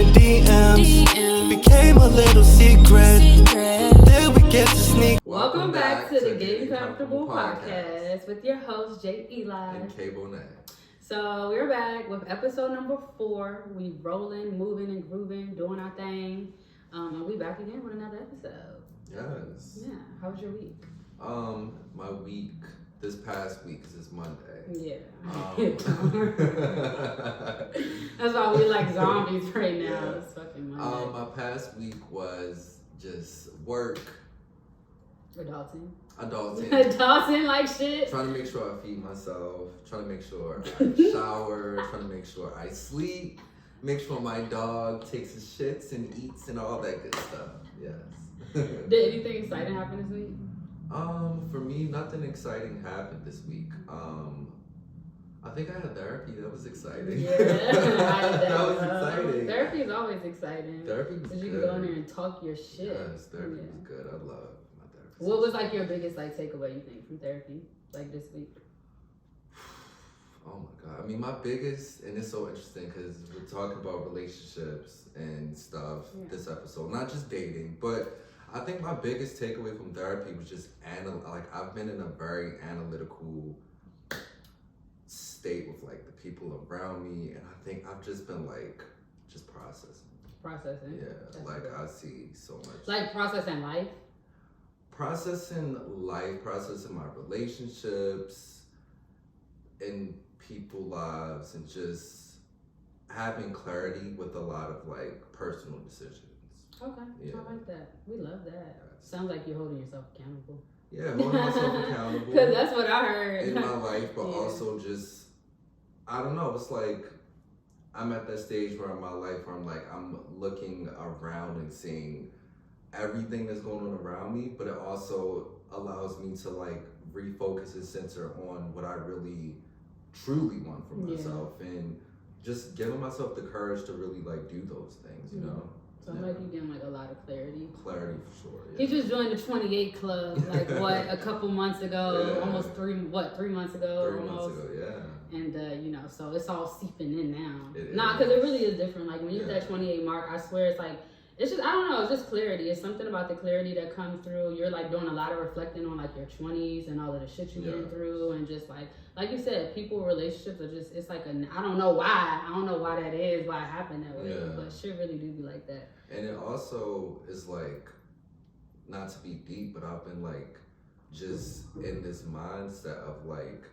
the DMs became a little secret. Then we get to sneak. Welcome back to the Getting Comfortable podcast with your host, J. Eli. And K. Bonae. So we're back with episode number 4. We rolling, moving, and grooving, doing our thing. And we back again with another episode. Yes. Yeah. How was your week? My week, this past week, 'cause it's Monday. Yeah. That's why we like zombies right now. Yeah. It's fucking Monday. My past week was just work. Adulting. Adulting. Like shit. Trying to make sure I feed myself. Trying to make sure I shower. Trying to make sure I sleep. Make sure my dog takes his shits and eats and all that good stuff. Yes. Did anything exciting happen this week? For me, nothing exciting happened this week. I think I had therapy. That was exciting. Yeah, that was exciting. Therapy is always exciting. Therapy was good. You can go in there and talk your shit. Yes, therapy was good. I love my therapist. What was like your biggest like takeaway you think from therapy like this week? Oh my God. I mean, my biggest, and it's so interesting because we're talking about relationships and stuff this episode, not just dating, but I think my biggest takeaway from therapy was just I've been in a very analytical state with like the people around me, and I think I've just been like just processing. Yeah. That's like good. I see so much. Like processing life? Processing life, processing my relationships and people lives, and just having clarity with a lot of like personal decisions. Okay, yeah. I like that. We love that. Yes. Sounds like you're holding yourself accountable. Yeah, holding myself accountable. Because that's what I heard. In my life, but also just, I don't know, it's like, I'm at that stage where in my life where I'm like, I'm looking around and seeing everything that's going on around me, but it also allows me to like refocus and center on what I really, truly want for myself, and just giving myself the courage to really like do those things, you know? Sounds like you're getting like a lot of clarity. Clarity for sure. Yeah. He just joined the 28 club, like what, a couple months ago, almost 3 months ago. 3 months ago, yeah. And you know, so it's all seeping in now. It Nah, because it really is different. Like when you hit that 28 mark, I swear it's like, it's just, I don't know, it's just clarity. It's something about the clarity that comes through. You're like doing a lot of reflecting on like your 20s and all of the shit you've been through, and just like you said, people, relationships are just, it's like I don't know why that is, why it happened that way, but shit really do be like that. And it also is like, not to be deep, but I've been like, just in this mindset of like,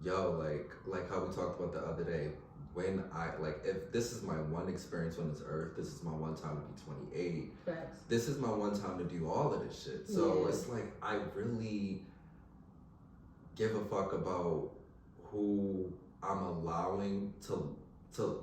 yo, like how we talked about the other day, when I, like, if this is my one experience on this earth, this is my one time to be 28. Facts. This is my one time to do all of this shit. So it's like, I really give a fuck about who I'm allowing to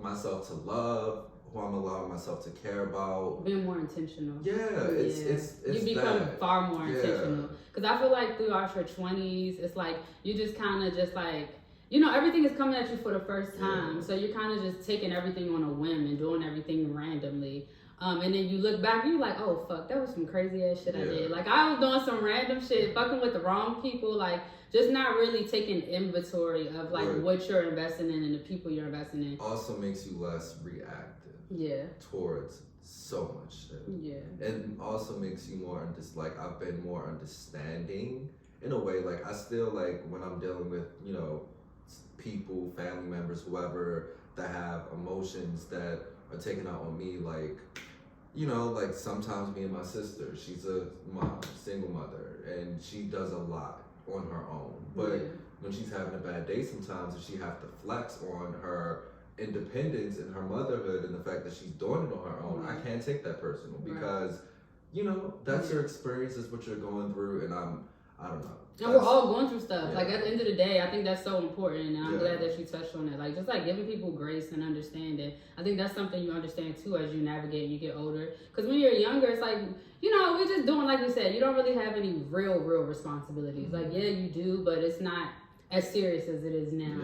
myself to love, who I'm allowing myself to care about. Being more intentional. It's you become far more intentional. Because I feel like throughout your 20s, it's like, you just kind of just like, you know, everything is coming at you for the first time. So you're kind of just taking everything on a whim and doing everything randomly. And then you look back and you're like, oh, fuck, that was some crazy ass shit I did. Like, I was doing some random shit, fucking with the wrong people, like, just not really taking inventory of, like, what you're investing in and the people you're investing in. Also makes you less reactive towards so much shit. Yeah. And also makes you more, like, I've been more understanding in a way. Like, I still, like, when I'm dealing with, you know, people, family members, whoever, that have emotions that are taken out on me, like, you know, like sometimes me and my sister, she's a mom, single mother, and she does a lot on her own. But when she's having a bad day sometimes, and she have to flex on her independence and her motherhood and the fact that she's doing it on her own, I can't take that personal because, you know, that's your experience, is what you're going through, and I don't know. And we're all going through stuff. Like, at the end of the day, I think that's so important, and I'm glad that you touched on that. Like, just like giving people grace and understanding. I think that's something you understand too as you navigate and you get older. Because when you're younger, it's like, you know, we're just doing, like we said, you don't really have any real responsibilities. Like, yeah, you do, but it's not as serious as it is now.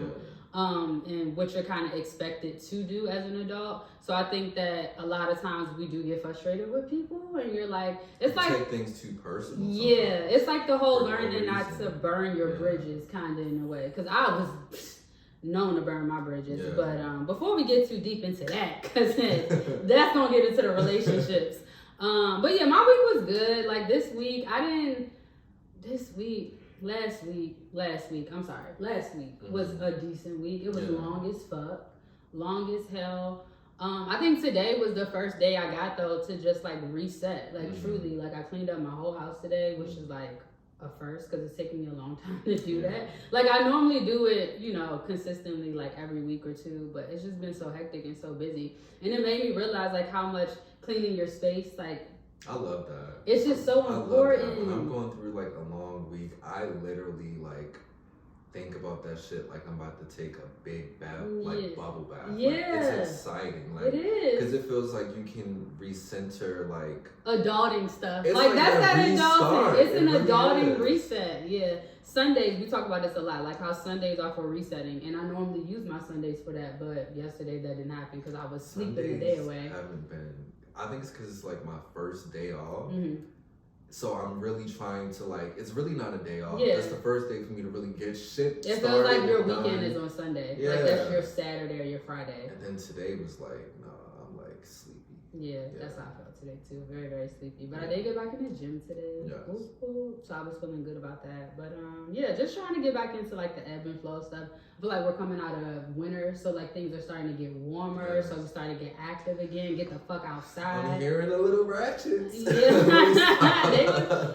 And what you're kind of expected to do as an adult. So I think that a lot of times we do get frustrated with people, and you're like, it's like, take things too personal. It's like the whole learning not to burn your bridges, kind of, in a way. Because I was known to burn my bridges. Yeah. But before we get too deep into that, because that's gonna get into the relationships. But yeah, my week was good. Like last week was a decent week. It was long as fuck, long as hell. I think today was the first day I got though to just like reset, like truly, like I cleaned up my whole house today, which is like a first because it's taking me a long time to do that. Like I normally do it, you know, consistently like every week or two, but it's just been so hectic and so busy, and it made me realize like how much cleaning your space, like I love that. It's just so important. When I'm going through like a long week, I literally like think about that shit like I'm about to take a big bath, like bubble bath. Yeah, like, it's exciting. Like it is because it feels like you can recenter like adulting stuff. It's like that's that adulting. It's an really adulting is. Reset. Yeah. Sundays, we talk about this a lot, like how Sundays are for resetting, and I normally use my Sundays for that, but yesterday that didn't happen because I was sleeping the day away. Haven't been. I think it's because it's like my first day off. Mm-hmm. So I'm really trying to like, it's really not a day off. Yeah. It's the first day for me to really get shit It started. feels like your weekend is on Sunday. Yeah. Like that's your Saturday or your Friday. And then today was like, nah, I'm like sleepy. Yeah, that's how I felt today too. Very, very sleepy. But I did get back in the gym today. Yes. So I was feeling good about that. But yeah, just trying to get back into like the ebb and flow stuff. I feel like we're coming out of winter, so like things are starting to get warmer. Yes. So we starting to get active again, get the fuck outside. I'm hearing the little ratchets. Yeah.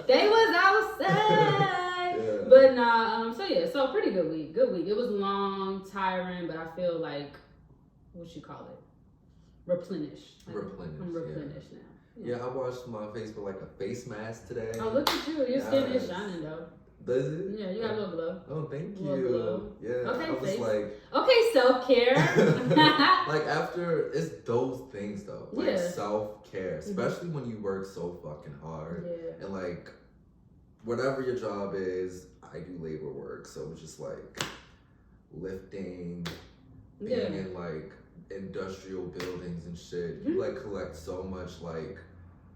they was outside. Yeah. But nah, so pretty good week. Good week. It was long, tiring, but I feel like what you call it? Replenished. I'm replenished now. Yeah, I washed my face with like a face mask today. Oh, look at you. Your skin is shining though. Does it? Yeah, you got a little glow. Oh, thank you. Glow. Yeah. Okay, I was face. like, okay, self-care. like after, it's those things though. Like self-care. Especially when you work so fucking hard. Yeah. And like, whatever your job is, I do labor work. So it's just like lifting, being in like industrial buildings and shit. You like collect so much like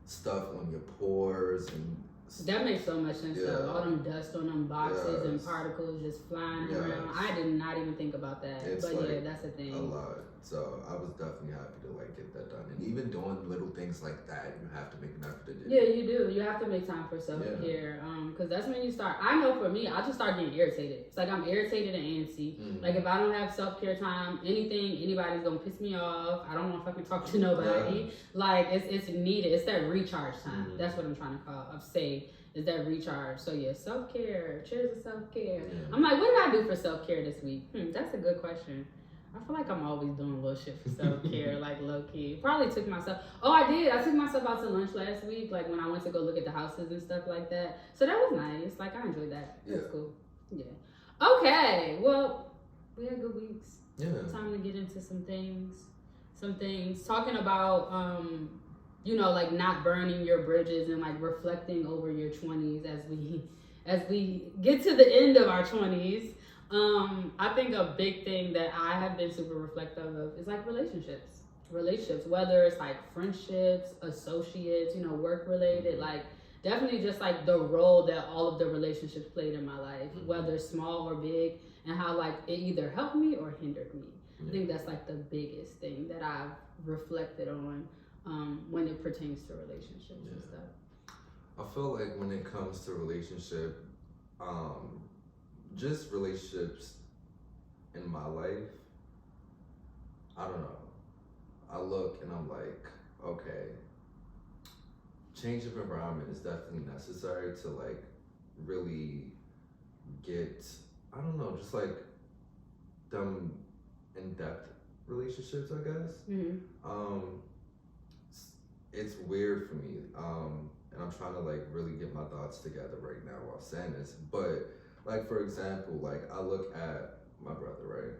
stuff on your pores and that makes so much sense though. All them dust on them boxes and particles just flying around. I did not even think about that. It's but like yeah, that's a thing. A lot. So I was definitely happy to like get that done. And even doing little things like that, you have to make an effort to do. Yeah, you do. You have to make time for self-care. Because that's when you start. I know for me, I just start getting irritated. It's like I'm irritated and antsy. Mm-hmm. Like if I don't have self-care time, anybody's gonna piss me off. I don't want to fucking talk to nobody. Yeah. Like it's needed. It's that recharge time. Mm-hmm. That's what I'm trying to say. Is that recharge. So yeah, self-care. Cheers to self-care. Yeah. I'm like, what did I do for self-care this week? That's a good question. I feel like I'm always doing little shit for self-care, like low-key. Probably took myself... Oh, I did. I took myself out to lunch last week, like when I went to go look at the houses and stuff like that. So that was nice. Like, I enjoyed that. It was cool. Yeah. Okay. Well, we had good weeks. Yeah. Time to get into some things. Talking about... like not burning your bridges and like reflecting over your 20s as we get to the end of our 20s. I think a big thing that I have been super reflective of is like relationships, whether it's like friendships, associates, work related, like definitely just like the role that all of the relationships played in my life, whether small or big, and how like it either helped me or hindered me. I think that's like the biggest thing that I've reflected on. When it pertains to relationships and stuff. I feel like when it comes to relationship, just relationships in my life, I don't know. I look and I'm like, okay, change of environment is definitely necessary to like really get, I don't know, just like them in-depth relationships, I guess. Mm-hmm. It's weird for me, and I'm trying to like really get my thoughts together right now while saying this. But like for example, like I look at my brother, right?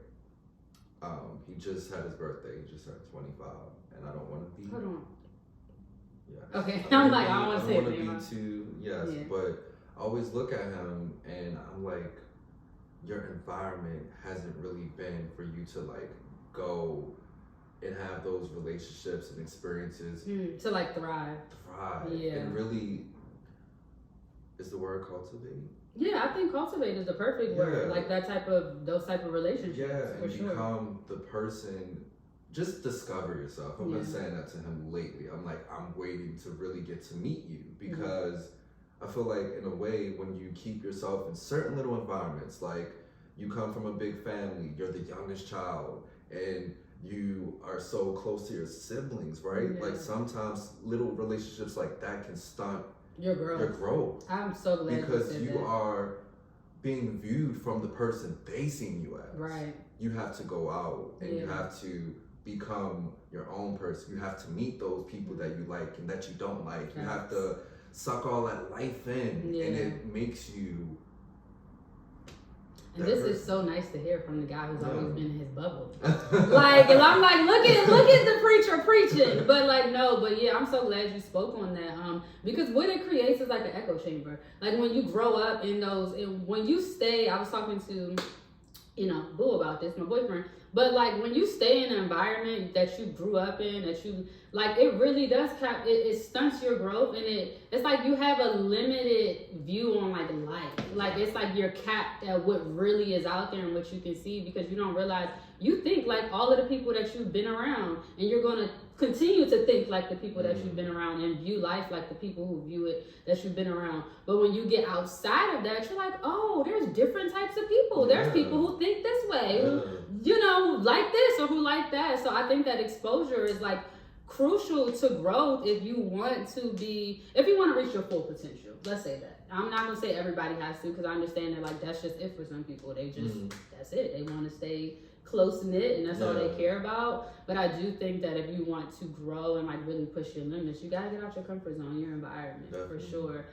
He just had his birthday. He just turned 25, and I don't want to be. Hold on. Yeah. Okay, I'm like I don't want to say anything. I don't want to be too. Yes, but I always look at him, and I'm like, your environment hasn't really been for you to like go and have those relationships and experiences to like thrive. Yeah. And really, is the word cultivate? Yeah, I think cultivate is the perfect word. Like those type of relationships. Yeah, and for become the person. Just discover yourself. I've been saying that to him lately. I'm like, I'm waiting to really get to meet you because I feel like in a way when you keep yourself in certain little environments, like you come from a big family, you're the youngest child, and you are so close to your siblings, right? Yeah. Like sometimes little relationships like that can stunt your growth. I'm so glad because you said you are being viewed from the person they seen you as. Right. You have to go out and you have to become your own person. You have to meet those people that you like and that you don't like. You have to suck all that life in, and it makes you. And this is so nice to hear from the guy who's always been in his bubble. Like, and I'm like, look at the preacher preaching. But like, no, but yeah, I'm so glad you spoke on that. Because what it creates is like an echo chamber. Like when you grow up in those, and when you stay, I was talking to, Boo about this, my boyfriend. But like when you stay in an environment that you grew up in, that you like, it really does it stunts your growth, and it's like you have a limited view on like life. Like it's like you're capped at what really is out there and what you can see, because you don't realize, you think like all of the people that you've been around, and you're gonna continue to think like the people that you've been around and view life like the people who view it that you've been around. But when you get outside of that, you're like, oh, there's different types of people. There's people who think this way, who like this or who like that. So I think that exposure is like crucial to growth if you want to reach your full potential. Let's say that. I'm not gonna say everybody has to, because I understand that like that's just it for some people. They just that's it. They want to stay close knit, and that's all they care about. But I do think that if you want to grow and like really push your limits, you gotta get out your comfort zone, your environment. Definitely. For sure.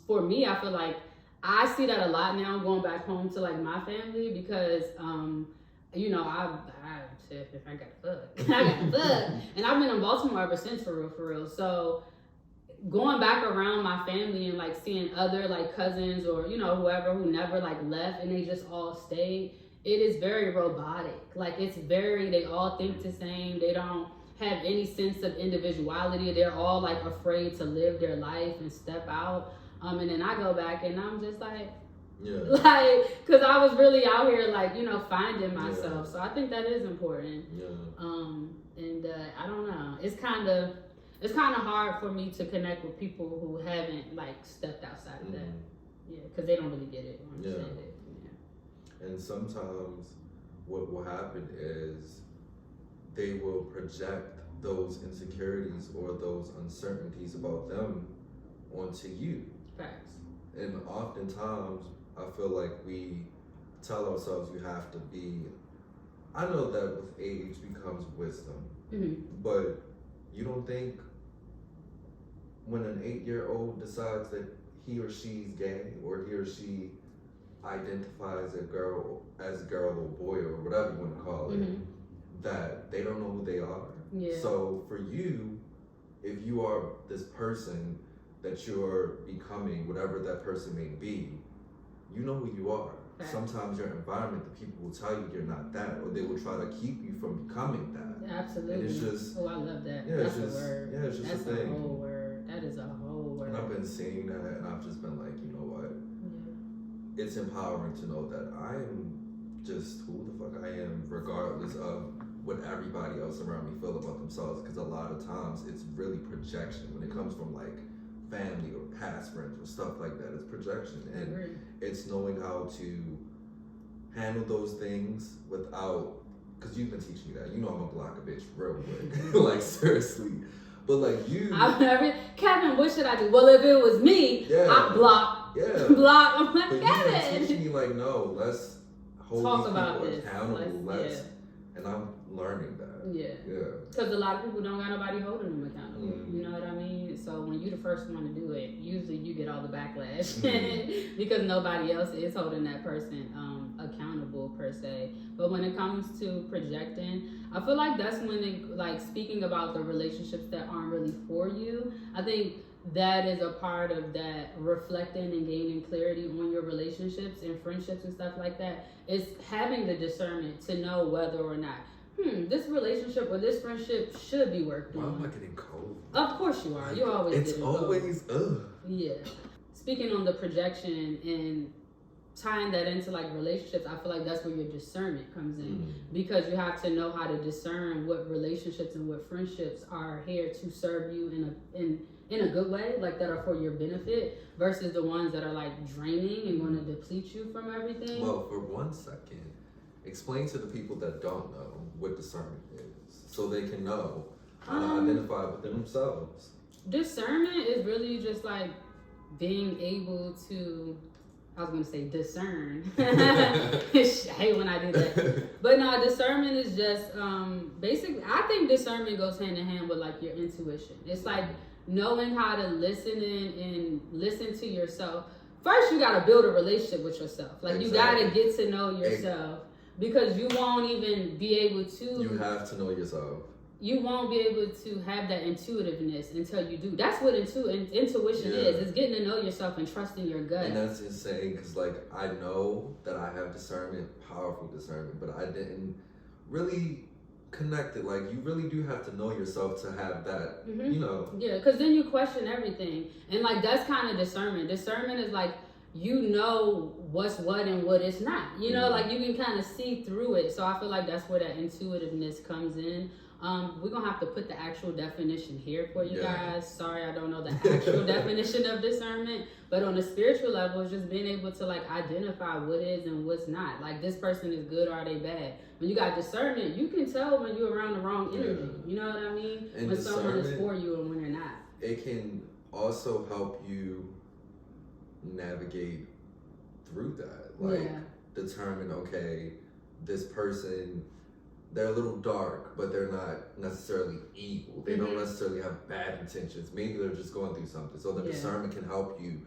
For me, I feel like I see that a lot now going back home to like my family, because I got fucked. And I've been in Baltimore ever since, for real. So going back around my family and like seeing other like cousins or whoever who never like left and they just all stayed, it is very robotic. Like they all think the same. They don't have any sense of individuality. They're all like afraid to live their life and step out. And then I go back and I'm just like, because I was really out here like, finding myself. So I think that is important. And I don't know. It's kind of hard for me to connect with people who haven't like stepped outside of that. Yeah, because they don't really get it or understand it. And sometimes what will happen is they will project those insecurities or those uncertainties about them onto you. Facts. And oftentimes, I feel like we tell ourselves you have to be. I know that with age becomes wisdom, but you don't think when an 8-year-old decides that he or she's gay, or he or she identifies a girl or boy or whatever you want to call it, that they don't know who they are. Yeah. So for you, if you are this person that you're becoming, whatever that person may be, you know who you are. Right. Sometimes your environment, the people will tell you you're not that, or they will try to keep you from becoming that. Absolutely. And it's just, I love that. Yeah, that's a word. Yeah, it's just that's a thing. A whole word. That is a whole word. And I've been seeing that, and I've just been like, you know what? It's empowering to know that I am just who the fuck I am, regardless of what everybody else around me feel about themselves. Because a lot of times it's really projection when it comes from like family or past friends or stuff like that. It's projection, and it's knowing how to handle those things without, because you've been teaching me that. I'm gonna block a bitch real quick. Like seriously. But like Kevin, what should I do? Well, if it was me, I'd block. Block. I'm like, Kevin. You've been teaching me like, no, let's hold talk these about people this. accountable. And I'm learning that. Because a lot of people don't got nobody holding them accountable. You know what I mean? So when you the first one to do it, usually you get all the backlash because nobody else is holding that person accountable per se. But when it comes to projecting, I feel like that's when like speaking about the relationships that aren't really for you, I think that is a part of that reflecting and gaining clarity on your relationships and friendships and stuff like that. Is having the discernment to know whether or not this relationship or this friendship should be worked on. Why am I getting cold? Of course you are. You always it's getting always cold. Yeah. speaking on the projection and tying that into like relationships, I feel like that's where your discernment comes in, because you have to know how to discern what relationships and what friendships are here to serve you in a good way, like that are for your benefit, versus the ones that are like draining and going to deplete you from everything. Well, for 1 second, explain to the people that don't know what discernment is, so they can know how to identify within themselves. Discernment is really just like being able to, I was gonna say discern. I hate when I do that. But no, discernment is just basically, I think discernment goes hand in hand with like your intuition. It's like knowing how to listen and listen to yourself. First, you gotta build a relationship with yourself. Like you gotta get to know yourself, because you won't even be able to. You have to know yourself. You won't be able to have that intuitiveness until you do. That's what intuition is. It's getting to know yourself and trusting your gut. And that's insane, because like I know that I have discernment, powerful discernment, but I didn't really connect it. Like you really do have to know yourself to have that, you know. Yeah, because then you question everything. And like that's kind of discernment. Discernment is like, you know what's what and what it's not. You know, like you can kind of see through it. So I feel like that's where that intuitiveness comes in. We're gonna have to put the actual definition here for you guys. Sorry, I don't know the actual definition of discernment, but on a spiritual level, it's just being able to like identify what is and what's not. Like this person is good or are they bad? When you got discernment, you can tell when you're around the wrong energy. You know what I mean? And when someone is for you and when they're not. It can also help you navigate through that. Like determine, okay, this person, they're a little dark, but they're not necessarily evil. They don't necessarily have bad intentions. Maybe they're just going through something. So the discernment can help you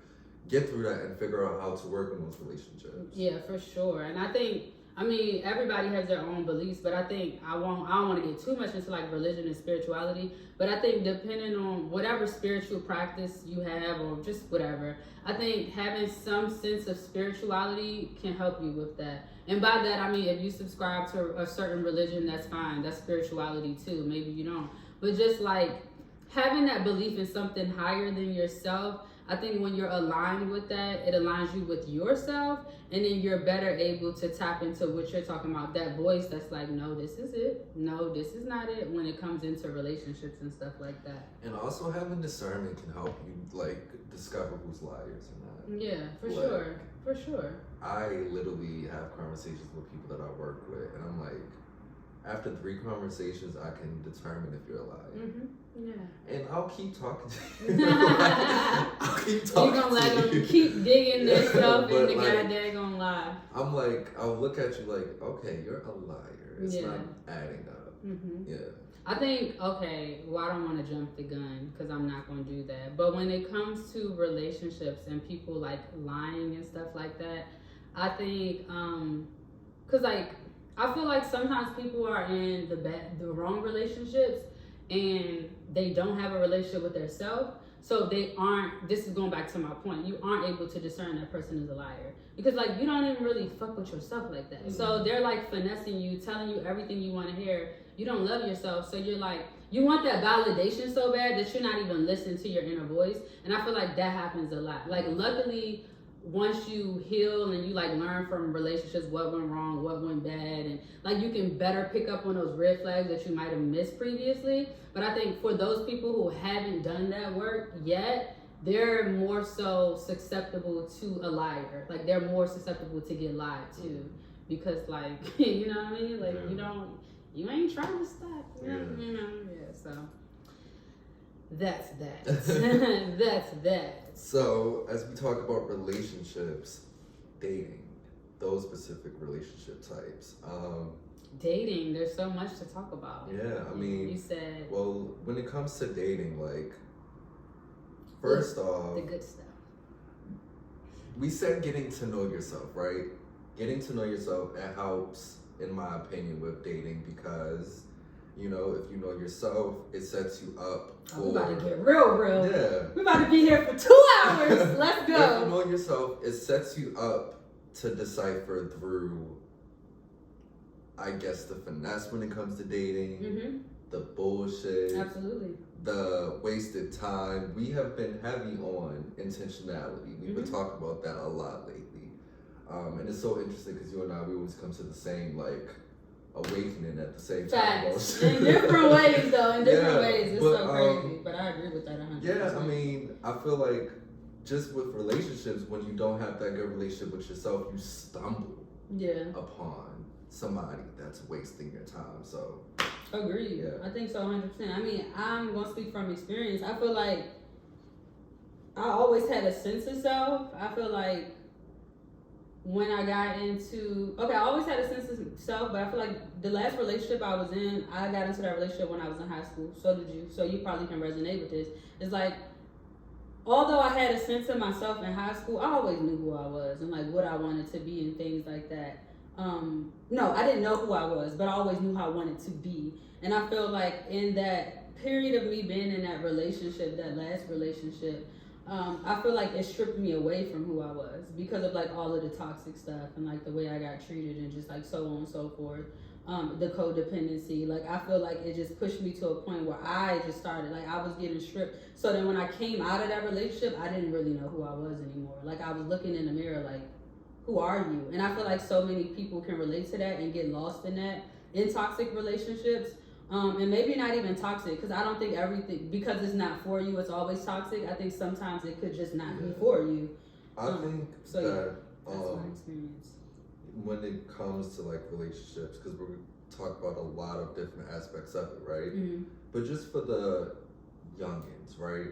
get through that and figure out how to work in those relationships. Yeah, for sure. And I think, I mean, everybody has their own beliefs, but I think I don't want to get too much into like religion and spirituality, but I think depending on whatever spiritual practice you have or just whatever, I think having some sense of spirituality can help you with that. And by that, I mean, if you subscribe to a certain religion, that's fine. That's spirituality too. Maybe you don't. But just like having that belief in something higher than yourself, I think when you're aligned with that, it aligns you with yourself, and then you're better able to tap into what you're talking about. That voice that's like, no, this is it. No, this is not it, when it comes into relationships and stuff like that. And also having discernment can help you like discover who's liars or not. Yeah, for sure. For sure. I literally have conversations with people that I work with, and I'm like, after 3 conversations, I can determine if you're a liar. Yeah. And I'll keep talking to you. I'll keep talking You're gonna let them keep digging their stuff and the guy that gonna lie. I'm like, I'll look at you like, okay, you're a liar. It's not adding up. Yeah. I think, okay, well, I don't want to jump the gun because I'm not going to do that. But when it comes to relationships and people like lying and stuff like that, I think, because like, I feel like sometimes people are in the wrong relationships and they don't have a relationship with their self. So they aren't, this is going back to my point, you aren't able to discern that person is a liar. Because like, you don't even really fuck with yourself like that. So they're like finessing you, telling you everything you want to hear. You don't love yourself. So you're like, you want that validation so bad that you're not even listening to your inner voice. And I feel like that happens a lot. Like luckily, once you heal and you like learn from relationships what went wrong, what went bad, and like you can better pick up on those red flags that you might have missed previously. But I think for those people who haven't done that work yet, they're more so susceptible to a liar. Like they're more susceptible to get lied to, because like, you know what I mean? Like you ain't trying to stop. You know? So that's that. That's that. So, as we talk about relationships, dating, those specific relationship types. Dating, there's so much to talk about. Yeah, I mean, you said. Well, when it comes to dating, like, first off, the good stuff. We said getting to know yourself, right? Getting to know yourself, that helps, in my opinion, with dating because, you know, if you know yourself, it sets you up for... We're about to get real. Yeah. We're about to be here for 2 hours. Let's go. If you know yourself, it sets you up to decipher through, I guess, the finesse when it comes to dating. the bullshit. Absolutely. The wasted time. We have been heavy on intentionality. We've been talking about that a lot lately. And it's so interesting because you and I, we always come to the same, like, awakening at the same time. Facts. In different ways, though. In different ways. It's so crazy. But I agree with that 100%. Yeah, I mean, I feel like just with relationships, when you don't have that good relationship with yourself, you stumble upon somebody that's wasting your time. So agreed. Yeah. I think so 100%. I mean, I'm gonna speak from experience. I feel like I always had a sense of self. I feel like when I got into I always had a sense of self, but I feel like the last relationship I was in, I got into that relationship when I was in high school. So did you. So you probably can resonate with this. It's like, although I had a sense of myself in high school, I always knew who I was and like what I wanted to be and things like that. No, I didn't know who I was, but I always knew how I wanted to be. And I feel like in that period of me being in that relationship, that last relationship, I feel like it stripped me away from who I was because of like all of the toxic stuff and like the way I got treated and just like so on and so forth. The codependency, like I feel like it just pushed me to a point where I just started, like I was getting stripped. So then when I came out of that relationship, I didn't really know who I was anymore. Like I was looking in the mirror like, who are you? And I feel like so many people can relate to that and get lost in that in toxic relationships. And maybe not even toxic, because I don't think everything, because it's not for you, it's always toxic. I think sometimes it could just not be for you. I think so that that's my experience. When it comes to like relationships, because we're talk about a lot of different aspects of it, right? But just for the youngins, right?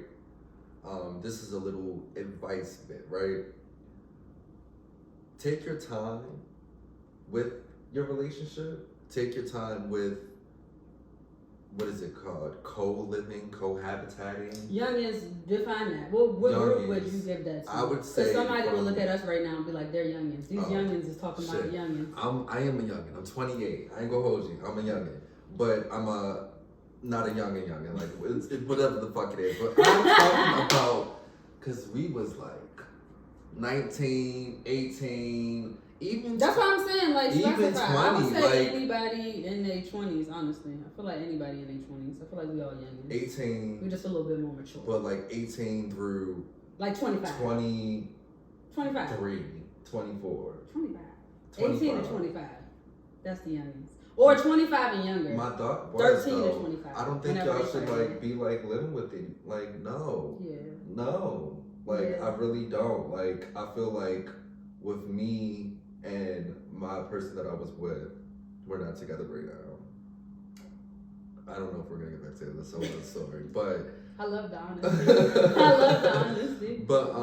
This is a little advice bit, right? Take your time with your relationship. Take your time with, what is it called? Co-living, cohabitating. Youngins, define that. What group would you give that to? I would say, somebody will look at us right now and be like, they're youngins. These youngins is talking about youngins. I am a youngin. I'm 28. I ain't gonna hold you. I'm a youngin. But I'm not a youngin. Like, it's whatever the fuck it is. But I'm talking about, because we was like 19, 18, even... That's what I'm saying, like, even 20. I would say like, anybody in their 20s, honestly. I feel like anybody in their 20s. I feel like we all youngins. 18. We're just a little bit more mature. But like 18 through... Like 25. 25. 24. 25. 18 to 25. That's the youngins. Or 25 and younger. My thought was 13 to 25. I don't think y'all should like be like living with it. Like, no. Yeah. No. Like, I really don't. Like, I feel like with me and my person that I was with, we're not together right now. I don't know if we're gonna get back to this whole other story, but I love the honesty. But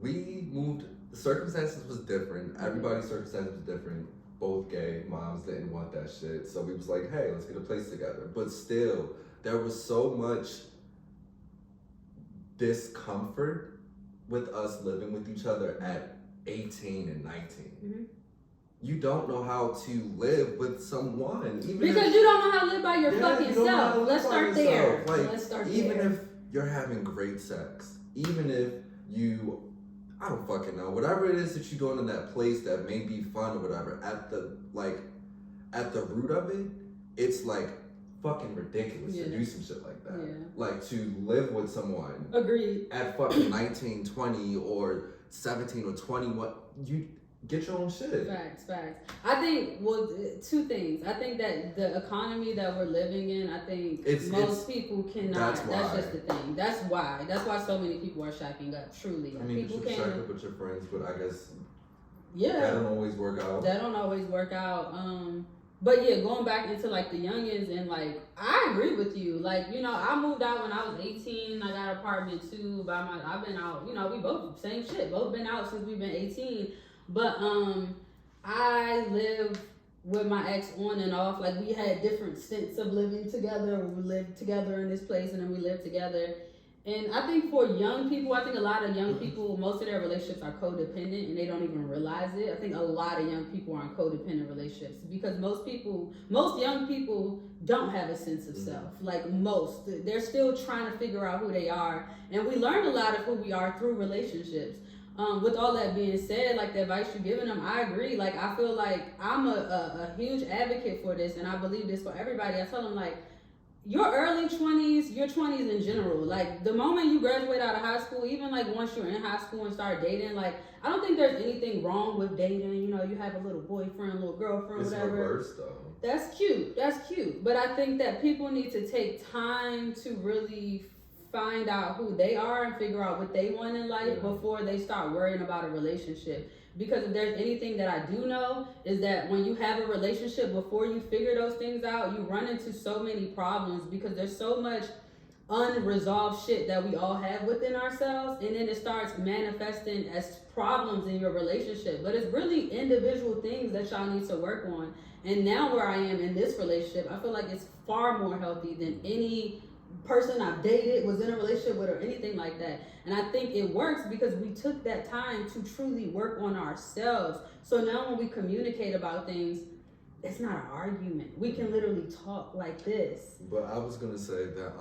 we moved. The circumstances was different. Everybody's circumstances was different. Both gay moms didn't want that shit, so we was like, hey, let's get a place together. But still, there was so much discomfort with us living with each other at 18 and 19. You don't know how to live with someone. Because you don't know how to live by your fucking self. Let's start there. Like, even if you're having great sex, even if you, I don't fucking know, whatever it is that you're doing in that place that may be fun or whatever, at the root of it, it's like fucking ridiculous to do some shit like that. Like, to live with someone. Agreed. At fucking 19, 20, or 17 or 21, you get your own shit. Facts. I think, well, two things. I think that the economy that we're living in, I think most people cannot. That's just the thing. That's why so many people are shacking up, truly. I mean, people you shack up with your friends, but I guess that don't always work out. But yeah, going back into like the youngins and like, I agree with you. Like, you know, I moved out when I was 18. I got an apartment too. I've been out, you know, we both, same shit. Both been out since we've been 18. But I live with my ex on and off. Like, we had different stints of living together. We lived together in this place and then we lived together. And I think for young people, I think a lot of young people, most of their relationships are codependent and they don't even realize it. I think a lot of young people are in codependent relationships because most young people don't have a sense of self. Like they're still trying to figure out who they are. And we learn a lot of who we are through relationships. With all that being said, like the advice you're giving them, I agree. Like, I feel like I'm a huge advocate for this and I believe this for everybody. I tell them, like, your early 20s, your 20s in general, like the moment you graduate out of high school, even like once you're in high school and start dating, like I don't think there's anything wrong with dating. You know, you have a little boyfriend, little girlfriend, it's whatever. Reverse though. That's cute. But I think that people need to take time to really find out who they are and figure out what they want in life before they start worrying about a relationship. Because if there's anything that I do know is that when you have a relationship, before you figure those things out, you run into so many problems because there's so much unresolved shit that we all have within ourselves, and then it starts manifesting as problems in your relationship. But it's really individual things that y'all need to work on. And now where I am in this relationship, I feel like it's far more healthy than any person I've dated, was in a relationship with, or anything like that. And I think it works because we took that time to truly work on ourselves. So now when we communicate about things, it's not an argument. We can literally talk like this. But I was gonna say that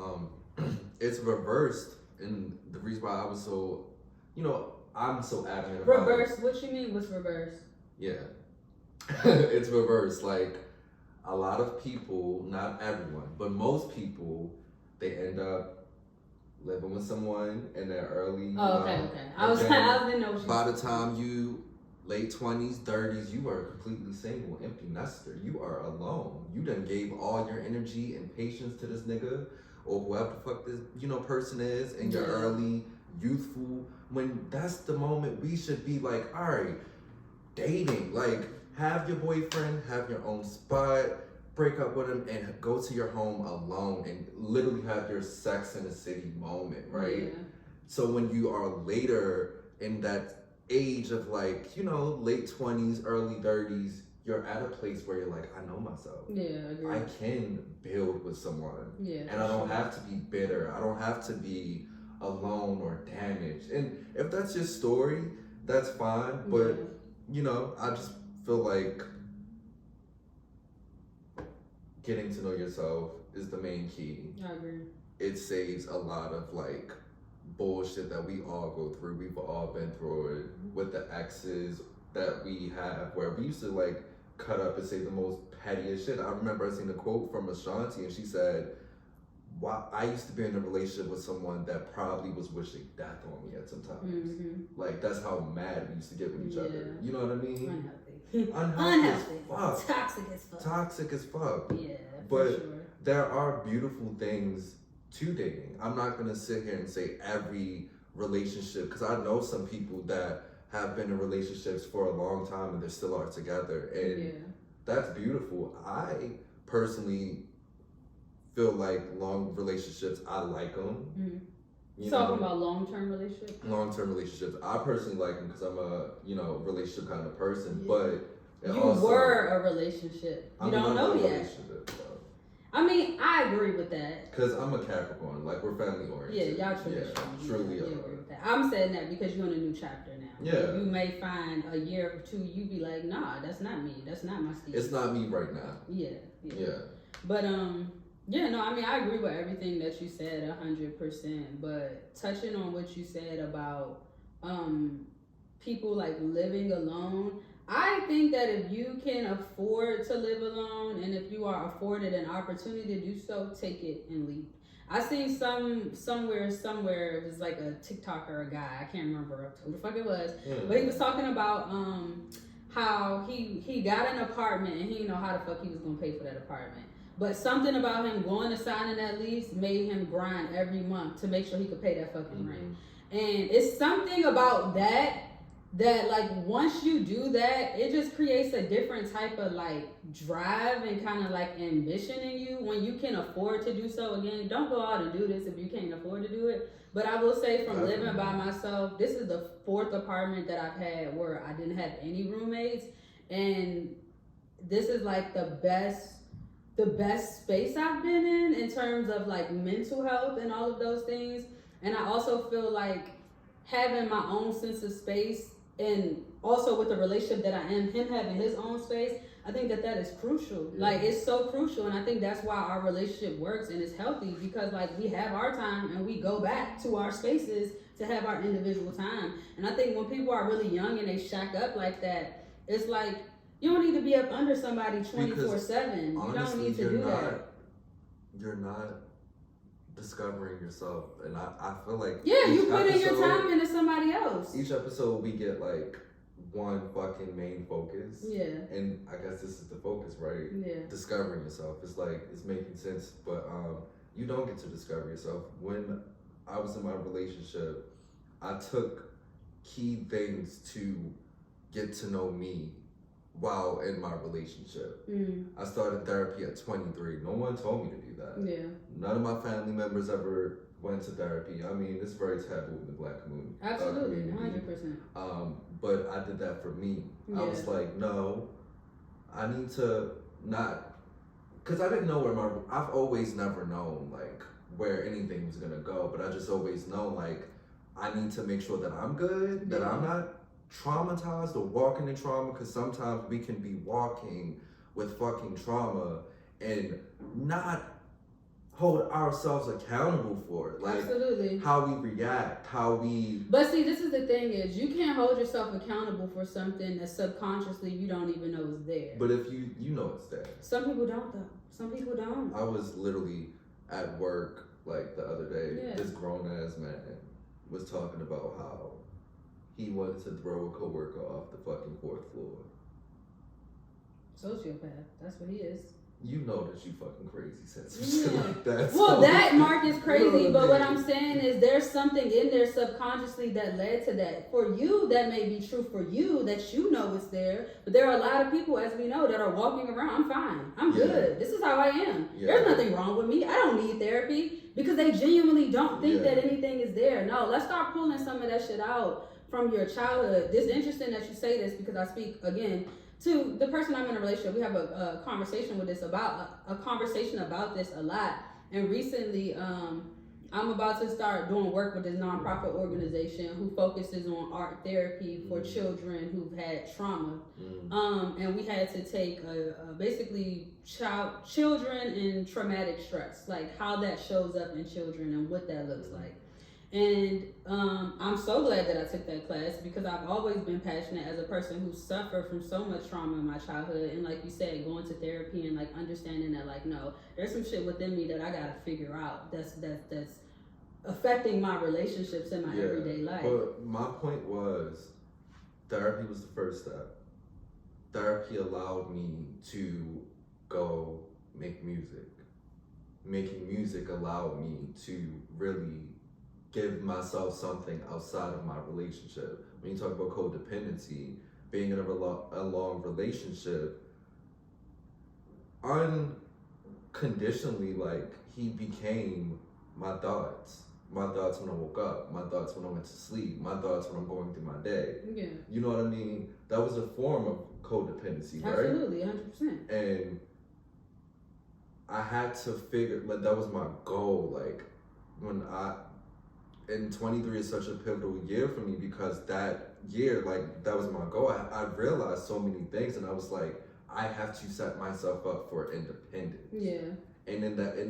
it's reversed, and the reason why I was so, I'm so adamant about reverse. What you mean? What's reverse? Yeah, it's reversed. Like a lot of people, not everyone, but most people, they end up living with someone in their early. Okay. I didn't know. By the time you late 20s, 30s, you are completely single, empty nester. You are alone. You done gave all your energy and patience to this nigga or whoever the fuck this person is in your early youthful. When that's the moment we should be like, all right, dating. Like, have your boyfriend, have your own spot. Break up with him and go to your home alone and literally have your Sex in the City moment, right? Yeah. So when you are later in that age of like, late 20s, early 30s, you're at a place where you're like, I know myself. Yeah, I agree. I can build with someone. Yeah. And I don't have to be bitter. I don't have to be alone or damaged. And if that's your story, that's fine. But, I just feel like getting to know yourself is the main key. I agree. It saves a lot of like bullshit that we all go through. We've all been through it with the exes that we have, where we used to like cut up and say the most pettiest shit. I remember I seen a quote from Ashanti, and she said, I used to be in a relationship with someone that probably was wishing death on me at some times. Mm-hmm. Like, that's how mad we used to get with each other. You know what I mean? Unhealthy as fuck. Toxic as fuck. Yeah, but there are beautiful things to dating. I'm not gonna sit here and say every relationship, because I know some people that have been in relationships for a long time and they still are together, and that's beautiful. I personally feel like long relationships, I like them. Mm-hmm. Talking about long-term relationships? Long-term relationships. I personally like them because I'm a, relationship kind of person, but you were a relationship. You don't know yet. I mean, I agree with that. Because I'm a Capricorn. Like, we're family oriented. Yeah, y'all truly truly agree with that. I'm saying that because you're in a new chapter now. Yeah. You may find a year or two, you be like, nah, that's not me. That's not my Steve. It's not me right now. Yeah. But, I agree with everything that you said 100%. But touching on what you said about people like living alone, I think that if you can afford to live alone and if you are afforded an opportunity to do so, take it and leave. I seen somewhere it was like a TikTok or a guy, I can't remember who the fuck it was, but he was talking about how he got an apartment and he didn't know how the fuck he was gonna pay for that apartment. But something about him going to signing that lease made him grind every month to make sure he could pay that fucking rent. And it's something about that like once you do that, it just creates a different type of like drive and kind of like ambition in you when you can afford to do so. Again, don't go out and do this if you can't afford to do it. But I will say, from living by myself, this is the 4th apartment that I've had where I didn't have any roommates, and this is like the best space I've been in terms of like mental health and all of those things. And I also feel like having my own sense of space, and also with the relationship that I am, him having his own space, I think that is crucial. Yeah. Like, it's so crucial, and I think that's why our relationship works and is healthy, because like we have our time and we go back to our spaces to have our individual time. And I think when people are really young and they shack up like that, it's like, you don't need to be up under somebody 24/7. You don't need to do that. you're not discovering yourself, and I feel like you putting your time into somebody else. Each episode we get like one fucking main focus. Yeah. And I guess this is the focus, right? Yeah. Discovering yourself. It's like it's making sense, but you don't get to discover yourself. When I was in my relationship, I took key things to get to know me while in my relationship. I started therapy at 23. No one told me to do that. Yeah. None of my family members ever went to therapy. I mean, it's very taboo in the Black community. Absolutely, 100%. But I did that for me. Yeah. I was like, no, I need to not, because I didn't know I've always never known like where anything was gonna go, but I just always know like I need to make sure that I'm good, that I'm not traumatized or walking in trauma, because sometimes we can be walking with fucking trauma and not hold ourselves accountable for it. Like, absolutely. How we react, how we... But see, this is the thing is, you can't hold yourself accountable for something that subconsciously you don't even know is there. But if you know it's there. Some people don't though. Some people don't. I was literally at work like the other day. This grown ass man was talking about how he wanted to throw a coworker off the fucking 4th floor. Sociopath. That's what he is. You know that you fucking crazy said some shit like that. Well, so, that Mark is crazy, you know but what I'm saying is there's something in there subconsciously that led to that. For you, that may be true for you, that you know it's there, but there are a lot of people, as we know, that are walking around, I'm fine, I'm good, this is how I am. There's nothing wrong with me, I don't need therapy, because they genuinely don't think that anything is there. No, let's start pulling some of that shit out from your childhood. It's interesting that you say this, because I speak, again, to the person I'm in a relationship. We have a conversation with this about a conversation about this a lot. And recently, I'm about to start doing work with this nonprofit organization who focuses on art therapy for children who've had trauma. And we had to take basically children in traumatic stress, like how that shows up in children and what that looks like. And I'm so glad that I took that class, because I've always been passionate as a person who suffered from so much trauma in my childhood. And like you said, going to therapy and like understanding that like, no, there's some shit within me that I gotta figure out that's affecting my relationships in my everyday life. But my point was, therapy was the first step. Therapy allowed me to go make music. Making music allowed me to really give myself something outside of my relationship. When you talk about codependency, being in a long relationship, unconditionally, like, he became my thoughts. My thoughts when I woke up, my thoughts when I went to sleep, my thoughts when I'm going through my day. Yeah. You know what I mean? That was a form of codependency, right? Absolutely, 100%. And I had to figure, like, that was my goal. Like, and 23 is such a pivotal year for me, because that year, like, that was my goal. I realized so many things, and I was like, I have to set myself up for independence. Yeah. And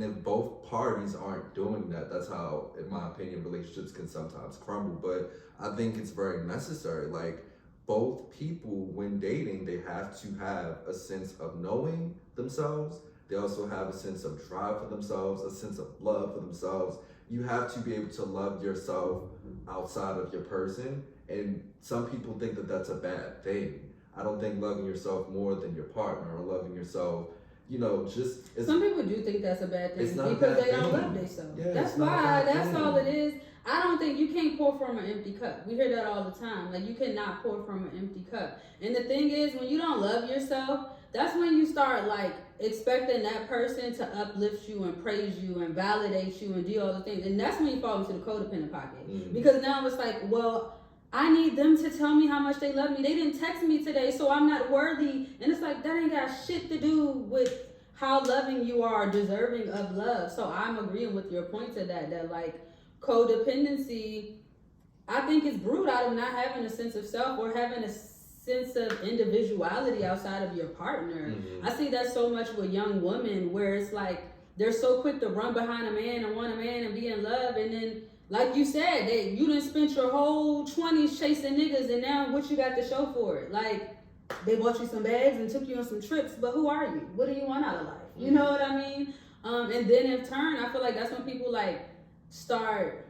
if both parties aren't doing that, that's how, in my opinion, relationships can sometimes crumble. But I think it's very necessary. Like, both people, when dating, they have to have a sense of knowing themselves. They also have a sense of drive for themselves, a sense of love for themselves. You have to be able to love yourself outside of your person. And some people think that that's a bad thing. I don't think loving yourself more than your partner, or loving yourself, some people do think that's a bad thing, because they don't love themselves. Yeah, that's why, that's all it is. I don't think you can't pour from an empty cup. We hear that all the time. Like, you cannot pour from an empty cup. And the thing is, when you don't love yourself, that's when you start like expecting that person to uplift you and praise you and validate you and do all the things. And that's when you fall into the codependent pocket. Mm-hmm. Because now it's like, well, I need them to tell me how much they love me. They didn't text me today, so I'm not worthy. And it's like, that ain't got shit to do with how loving you are, deserving of love. So I'm agreeing with your point to that like codependency, I think, is brewed out of not having a sense of self or having a sense of individuality outside of your partner. Mm-hmm. I see that so much with young women, where it's like they're so quick to run behind a man and want a man and be in love, and then, like you said, you done spent your whole 20s chasing niggas, and now what you got to show for it? Like, they bought you some bags and took you on some trips, but who are you? What do you want out of life? You know what I mean? And then in turn, I feel like that's when people like start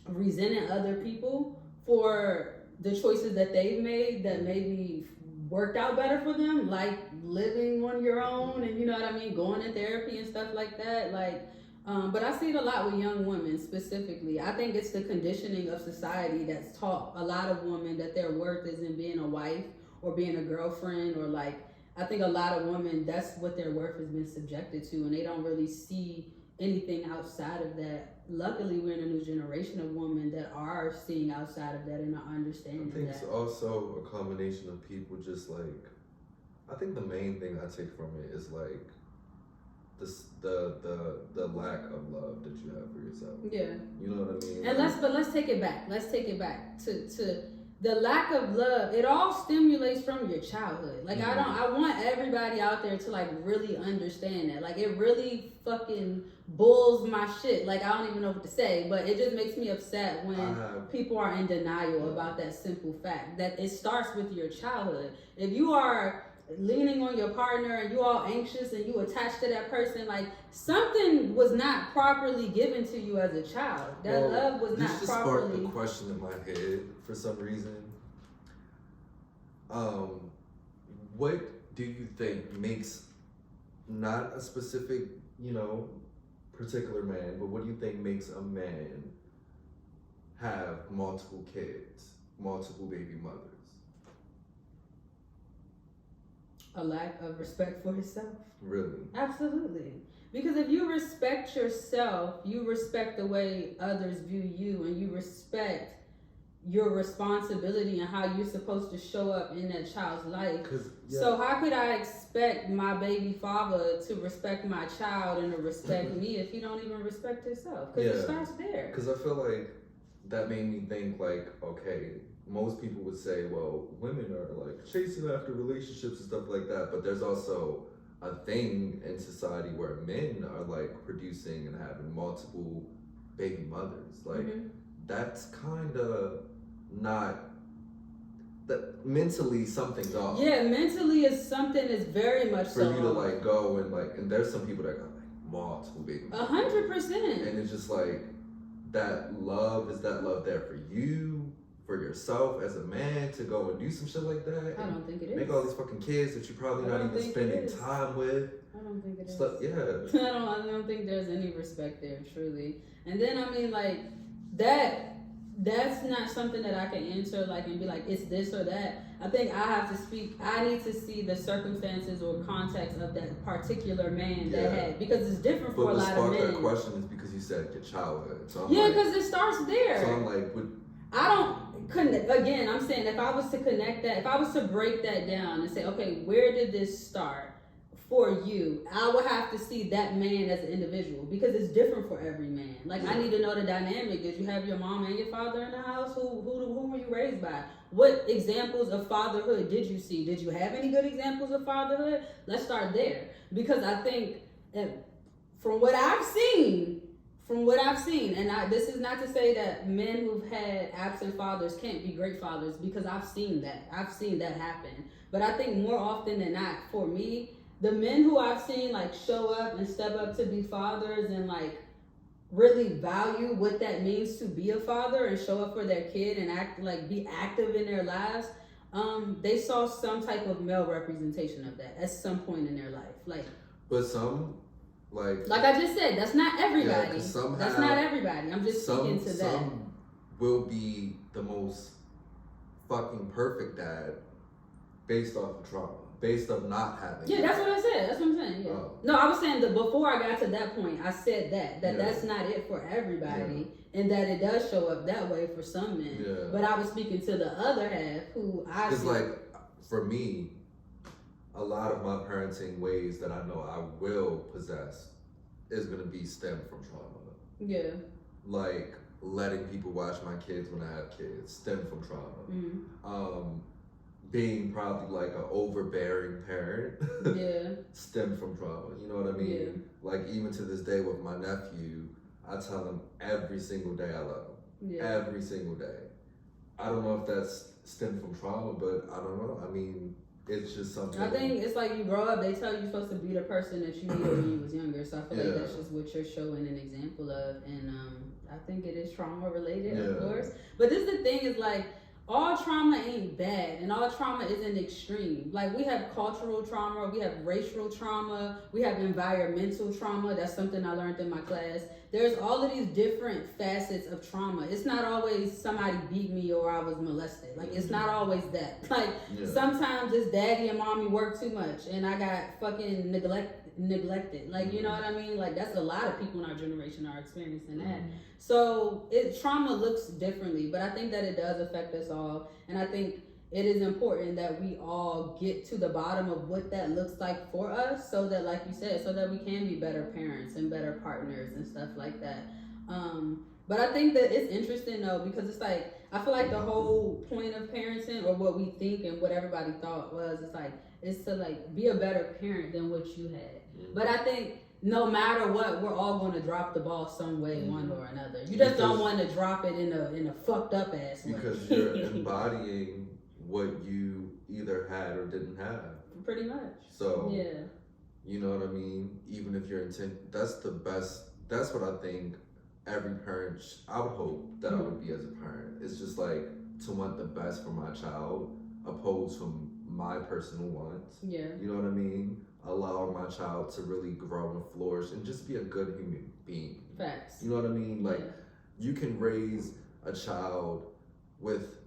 resenting other people for the choices that they've made that maybe worked out better for them, like living on your own and you know what I mean, going to therapy and stuff like that. Like, but I see it a lot with young women specifically. I think it's the conditioning of society that's taught a lot of women that their worth is in being a wife or being a girlfriend, or like, I think a lot of women, that's what their worth has been subjected to, and they don't really see anything outside of that. Luckily, we're in a new generation of women that are seeing outside of that and are understanding that. I think it's also a combination of people just like, I think the main thing I take from it is like the lack of love that you have for yourself. Yeah. You know what I mean? And let's take it back. Let's take it back to the lack of love. It all stimulates from your childhood. Like I want everybody out there to like really understand that. Like it really fucking bulls my shit. Like I don't even know what to say, but it just makes me upset when people are in denial about that simple fact that it starts with your childhood. If you are leaning on your partner and you all anxious and you attached to that person, like something was not properly given to you as a child. That love was not properly. This just sparked a question in my head for some reason. What do you think makes not a specific, particular man, but what do you think makes a man have multiple kids, multiple baby mothers? A lack of respect for himself. Really? Absolutely. Because if you respect yourself, you respect the way others view you, and you respect your responsibility and how you're supposed to show up in that child's life. So how could I expect my baby father to respect my child and to respect me if he don't even respect himself? Because it starts there. Because I feel like that made me think like, okay, most people would say, well, women are like chasing after relationships and stuff like that, but there's also a thing in society where men are like producing and having multiple baby mothers. Like that's kind of not that mentally something's off. Yeah, mentally is something is very much for you to like go and like, and there's some people that got like multiple baby mothers. 100%. And it's just like that love, is that love there for you? For yourself as a man to go and do some shit like that? I don't think it is. Make all these fucking kids that you're probably not even spending time with. I don't think it is. Yeah. I don't think there's any respect there, truly. And then I mean like that's not something that I can answer like and be like it's this or that. I think I need to see the circumstances or context of that particular man that had, because it's different for a lot of men. But that question is because you said your childhood. So because it starts there. So I'm like, again, I'm saying if I was to connect that, if I was to break that down and say, okay, where did this start for you? I would have to see that man as an individual, because it's different for every man. Like I need to know the dynamic. Did you have your mom and your father in the house? Who were you raised by? What examples of fatherhood did you see? Did you have any good examples of fatherhood? Let's start there, because I think from what I've seen, and this is not to say that men who've had absent fathers can't be great fathers, because I've seen that happen. But I think more often than not, for me, the men who I've seen like show up and step up to be fathers and like really value what that means to be a father and show up for their kid and be active in their lives, they saw some type of male representation of that at some point in their life. But some like I just said, that's not everybody. Yeah, that's not everybody. I'm just speaking to that. Some will be the most fucking perfect dad based off of trauma, based on not having. Yeah, that's what I said. That's what I'm saying. Yeah. No, I was saying that before I got to that point, I said that's not it for everybody, and that it does show up that way for some men. Yeah. But I was speaking to the other half who I. Because for me, a lot of my parenting ways that I know I will possess is going to be stemmed from trauma. Yeah. Like letting people watch my kids when I have kids, stemmed from trauma. Mm-hmm. Being probably like an overbearing parent, stemmed from trauma. You know what I mean? Yeah. Like even to this day with my nephew, I tell him every single day I love him. Yeah. Every single day. I don't know if that's stemmed from trauma, but I don't know. I mean, it's just something. I think it's like you grow up, they tell you you're supposed to be the person that you needed when you was younger. So I feel like that's just what you're showing an example of. And I think it is trauma related, of course. But this is the thing is like, all trauma ain't bad and all trauma isn't extreme. Like we have cultural trauma, we have racial trauma, we have environmental trauma. That's something I learned in my class. There's all of these different facets of trauma. It's not always somebody beat me or I was molested. Like it's not always that. Like sometimes it's daddy and mommy work too much and I got fucking neglected. Like you know what I mean? Like that's a lot of people in our generation are experiencing that. So trauma looks differently, but I think that it does affect us all, and I think it is important that we all get to the bottom of what that looks like for us, so that, like you said, so that we can be better parents and better partners and stuff like that. But I think that it's interesting though, because it's like I feel like the whole point of parenting, or what we think and what everybody thought was, it's to like be a better parent than what you had. But I think no matter what, we're all going to drop the ball some way, one or another. You just don't want to drop it in a fucked up ass way. Because you're embodying what you either had or didn't have. Pretty much. So, you know what I mean? Even if you're that's the best, that's what I think every parent, I would hope that I would be as a parent. It's just like to want the best for my child, opposed from my personal wants. Yeah. You know what I mean? Allowing my child to really grow and flourish and just be a good human being. Facts. You know what I mean? Like, you can raise a child with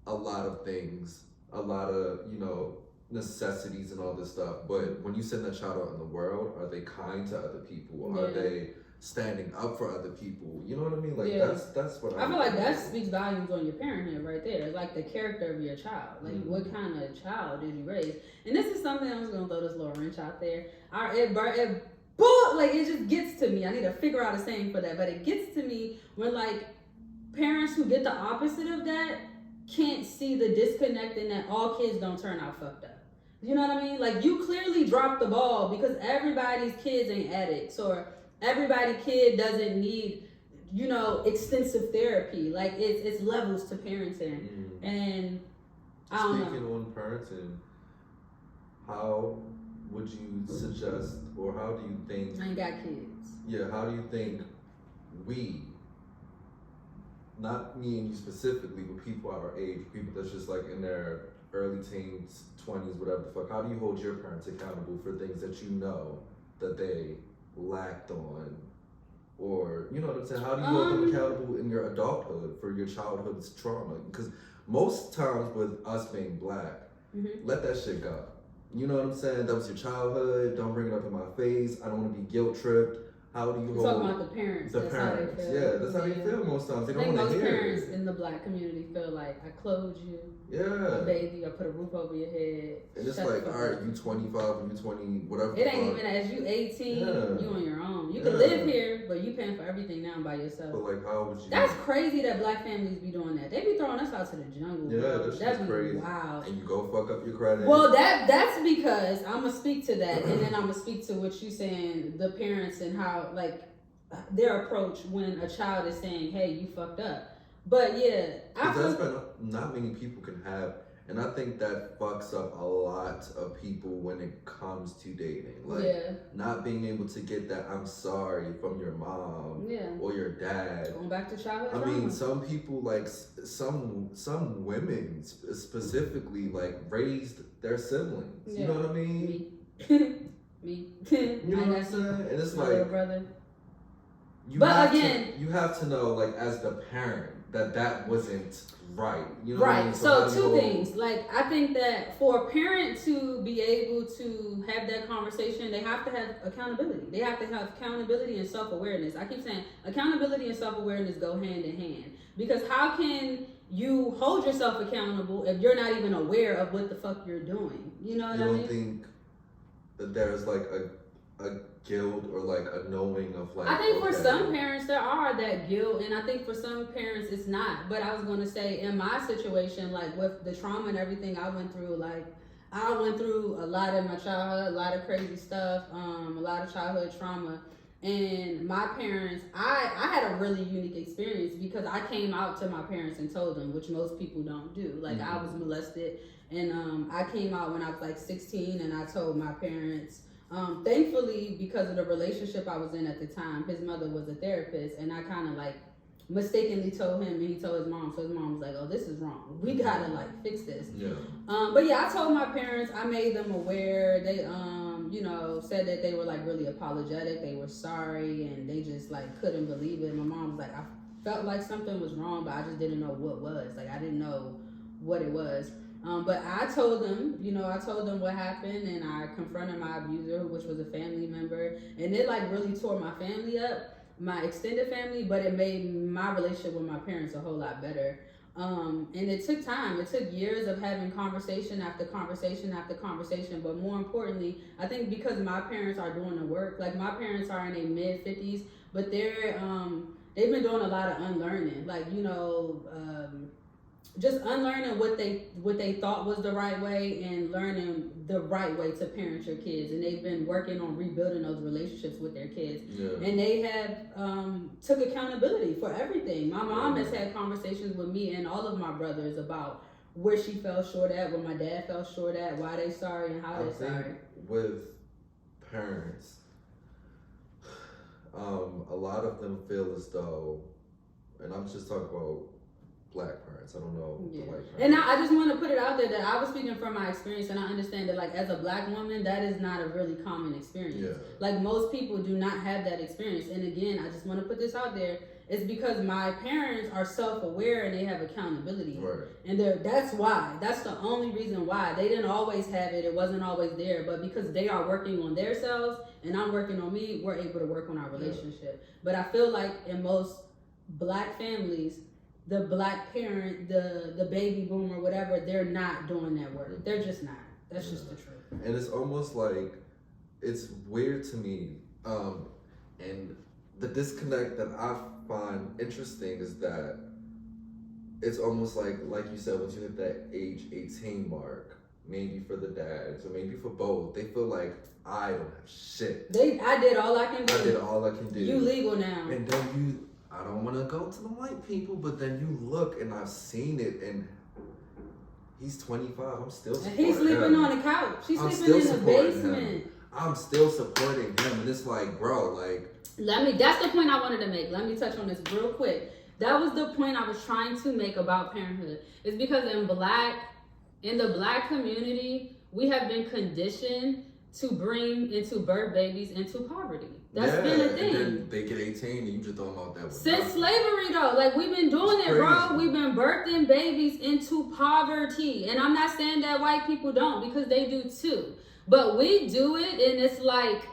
a lot of things, a lot of, you know, necessities and all this stuff. But when you send that child out in the world, are they kind to other people? Are they standing up for other people? You know what I mean? Like, that's what I feel like that speaks volumes on your parenthood right there. It's like the character of your child. Like, what kind of child did you raise? And this is something, I'm just going to throw this little wrench out there. It just gets to me. I need to figure out a saying for that. But it gets to me when, like, parents who get the opposite of that can't see the disconnect in that all kids don't turn out fucked up. You know what I mean? Like, you clearly dropped the ball because everybody's kids ain't addicts, or everybody kid doesn't need, you know, extensive therapy. Like it's levels to parenting. And I don't know. Speaking on parenting, how would you suggest, or how do you think? I ain't got kids. Yeah, how do you think we, not me and you specifically, but people our age, people that's just like in their early teens, 20s, whatever the fuck, how do you hold your parents accountable for things that you know that they lacked on, or you know what I'm saying? How do you hold them accountable in your adulthood for your childhood's trauma? Because most times with us being black, let that shit go. You know what I'm saying? That was your childhood. Don't bring it up in my face. I don't want to be guilt tripped. How do you hold? Talking about the parents. The parents. How they feel. Yeah, that's how they feel most times. They don't want to hear it. Most parents in the black community feel like, I clothed you. Yeah. A baby, I put a roof over your head. And it's like, all right, you 25 and you 20, whatever. It ain't even as you 18, you on your own. You can live here, but you paying for everything now by yourself. But like, how would you? That's crazy that black families be doing that. They be throwing us out to the jungle. Yeah, that's just crazy. Wow. And you go fuck up your credit. Well, that's because I'm gonna speak to that, and then I'm gonna speak to what you saying, the parents and how like their approach when a child is saying, "Hey, you fucked up." But yeah, that's not many people can have, and I think that fucks up a lot of people when it comes to dating. Like not being able to get that "I'm sorry" from your mom or your dad. Going back to childhood. I mean, some people like some women specifically like raised their siblings. You know what I mean? Me. You know what I'm saying? And it's my like, little brother. you have to know, like, as the parent, that wasn't right. You know what I mean? So two things. Like, I think that for a parent to be able to have that conversation, they have to have accountability. They have to have accountability and self-awareness. I keep saying accountability and self-awareness go hand in hand. Because how can you hold yourself accountable if you're not even aware of what the fuck you're doing? You know what I mean? You don't think that there's like a guilt or like a knowing of like, I think for some parents there are that guilt, and I think for some parents it's not. But I was going to say, in my situation, like with the trauma and everything I went through, like I went through a lot in my childhood, a lot of crazy stuff, a lot of childhood trauma. And my parents, I had a really unique experience because I came out to my parents and told them, which most people don't do. Like, I was molested, and I came out when I was like 16, and I told my parents. Thankfully, because of the relationship I was in at the time, his mother was a therapist, and I kind of like mistakenly told him, and he told his mom. So his mom was like, "Oh, this is wrong. We gotta like fix this." Yeah. But yeah, I told my parents. I made them aware. They said that they were like really apologetic. They were sorry, and they just like couldn't believe it. My mom was like, "I felt like something was wrong, but I just didn't know what was. Like I didn't know what it was." But I told them, what happened, and I confronted my abuser, which was a family member, and it like really tore my family up, my extended family, but it made my relationship with my parents a whole lot better. And it took time. It took years of having conversation after conversation after conversation. But more importantly, I think because my parents are doing the work, like my parents are in their mid-50s, but they've been doing a lot of unlearning, like, just unlearning what they thought was the right way and learning the right way to parent your kids. And they've been working on rebuilding those relationships with their kids. Yeah. And they have took accountability for everything. My mom has had conversations with me and all of my brothers about where she fell short at, where my dad fell short at, why they sorry and how they're sorry. With parents, a lot of them feel as though, and I'm just talking about Black parents, I don't know the white parents. And I just want to put it out there that I was speaking from my experience, and I understand that like as a Black woman, that is not a really common experience. Yeah. Like most people do not have that experience. And again, I just want to put this out there. It's because my parents are self-aware and they have accountability. Right. And that's why. That's the only reason why. They didn't always have it. It wasn't always there. But because they are working on themselves and I'm working on me, we're able to work on our relationship. Yeah. But I feel like in most Black families, the Black parent, the baby boomer, whatever, they're not doing that work. They're just not. That's just the truth. And it's almost like, it's weird to me. And the disconnect that I find interesting is that it's almost like you said, once you hit that age 18 mark, maybe for the dads or maybe for both, they feel like, I don't have shit. I did all I can do. I did all I can do. You legal now. And then I don't want to go to the white people, but then you look, and I've seen it, and he's 25. I'm still supporting him. He's sleeping on the couch. He's sleeping in the basement. I'm still supporting him, and it's like, bro, like. That's the point I wanted to make. Let me touch on this real quick. That was the point I was trying to make about parenthood. It's because in the Black community, we have been conditioned to birth babies into poverty. That's been a thing. And then they get 18 and you just throw them out that way. Since slavery though, like we've been doing it, bro. We've been birthing babies into poverty. And I'm not saying that white people don't, because they do too. But we do it, and it's like,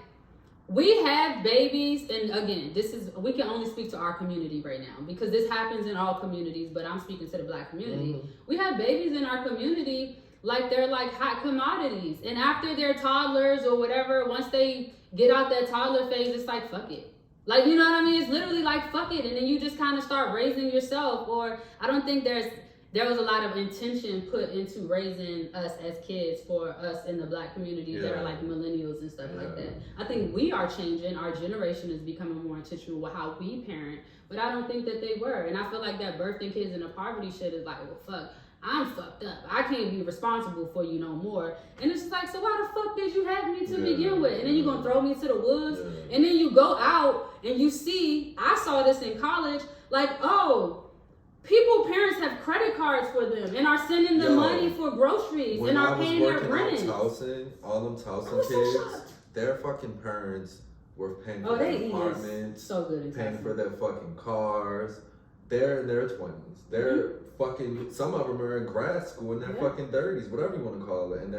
we have babies, and again, we can only speak to our community right now because this happens in all communities, but I'm speaking to the Black community. Mm-hmm. We have babies in our community like they're like hot commodities. And after they're toddlers or whatever, once they get out that toddler phase, it's like, fuck it. Like, you know what I mean? It's literally like, fuck it. And then you just kind of start raising yourself. Or I don't think there was a lot of intention put into raising us as kids for us in the Black community that are like millennials and stuff like that. I think we are changing. Our generation is becoming more intentional with how we parent. But I don't think that they were. And I feel like that birthing kids in the poverty shit is like, well, fuck. I'm fucked up. I can't be responsible for you no more. And it's just like, so why the fuck did you have me to begin with? And then you're going to throw me to the woods. Yeah. And then you go out and you see, I saw this in college, like, parents have credit cards for them and are sending them money for groceries and are paying their rent. All them Towson kids, their fucking parents were paying for their apartments, paying for their fucking cars. They're in their 20s. They're fucking, some of them are in grad school in their fucking 30s, whatever you want to call it. And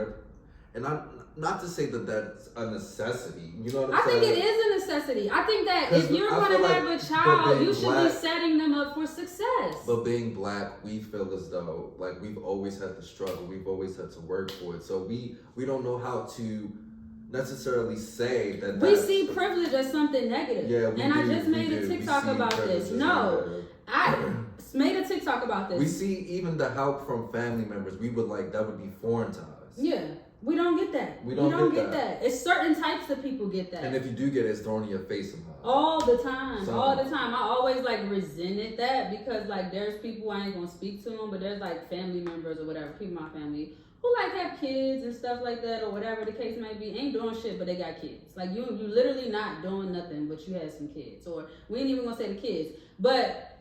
not to say that that's a necessity. You know what I'm saying? I think it is a necessity. I think that if you're going to have a child, you should be setting them up for success. But being Black, we feel as though, like, we've always had to struggle. We've always had to work for it. So we don't know how to necessarily say that we see privilege as something negative. Yeah, I just made a TikTok about this. No, I made a TikTok about this. We see even the help from family members. We would like, that would be foreign to us. Yeah. We don't get that. We don't get that. It's certain types of people get that. And if you do get it, it's thrown in your face somehow. All the time. All the time. I always like resented that because like there's people, I ain't gonna speak to them, but there's like family members or whatever, people in my family who like have kids and stuff like that or whatever the case may be, ain't doing shit but they got kids. Like you literally not doing nothing but you had some kids. Or we ain't even gonna say the kids. But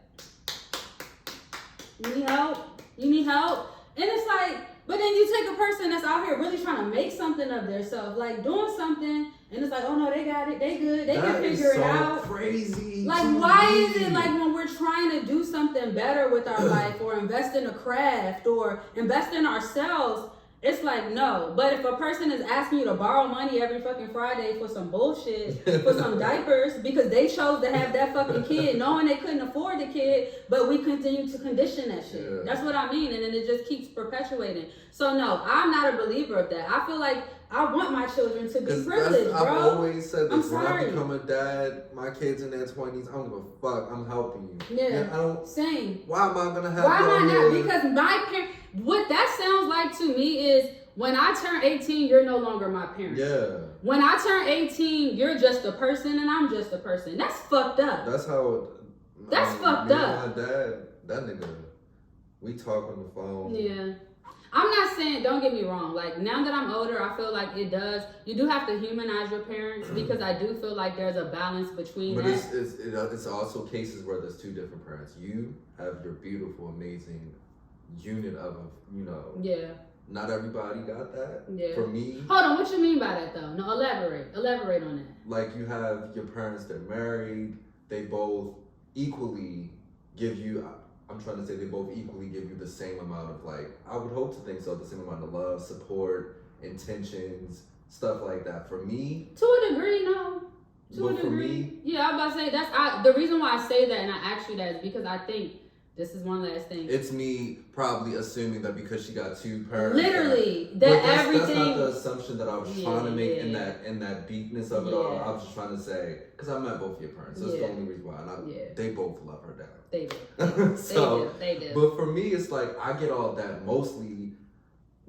you need help? You need help? And it's like, but then you take a person that's out here really trying to make something of themselves, like doing something, and it's like, oh no, they got it, they good, they can figure it out. Crazy. Like, why is it like when we're trying to do something better with our life, or invest in a craft, or invest in ourselves? It's like, no. But if a person is asking you to borrow money every fucking Friday for some bullshit, for some diapers, because they chose to have that fucking kid, knowing they couldn't afford the kid, but we continue to condition that shit. Yeah. That's what I mean. And then it just keeps perpetuating. So no, I'm not a believer of that. I feel like I want my children to be privileged, bro. I've always said this. When I become a dad, my kids in their 20s, I don't give a fuck. I'm helping you. Yeah. I don't. Same. Why am I gonna have? Why am I not? Because my parents. What that sounds like to me is when I turn 18, you're no longer my parent. Yeah. When I turn 18, you're just a person and I'm just a person. That's fucked up. That's how. That's fucked up. My dad, that nigga, we talk on the phone. Yeah. I'm not saying, don't get me wrong, like now that I'm older, I feel like you do have to humanize your parents because I do feel like there's a balance between but that. It's also cases where there's two different parents. You have your beautiful, amazing unit of, Yeah. Not everybody got that. Yeah. For me. Hold on, what you mean by that though? No, elaborate on that. Like you have your parents, they're married, they both equally give you, I'm trying to say they both equally give you the same amount of like, I would hope to think so, the same amount of love, support, intentions, stuff like that. For me. To a degree, no. To a degree. For me. Yeah, I'm about to say, the reason why I say that and I ask you that is because I think, this is one last thing. It's me probably assuming that because she got two parents. Literally, that's not the assumption that I was trying to make in that deepness of it all. I was just trying to say, because I met both of your parents. That's the only reason why. And they both love her dad. They do. They do. But for me, it's like I get all that mostly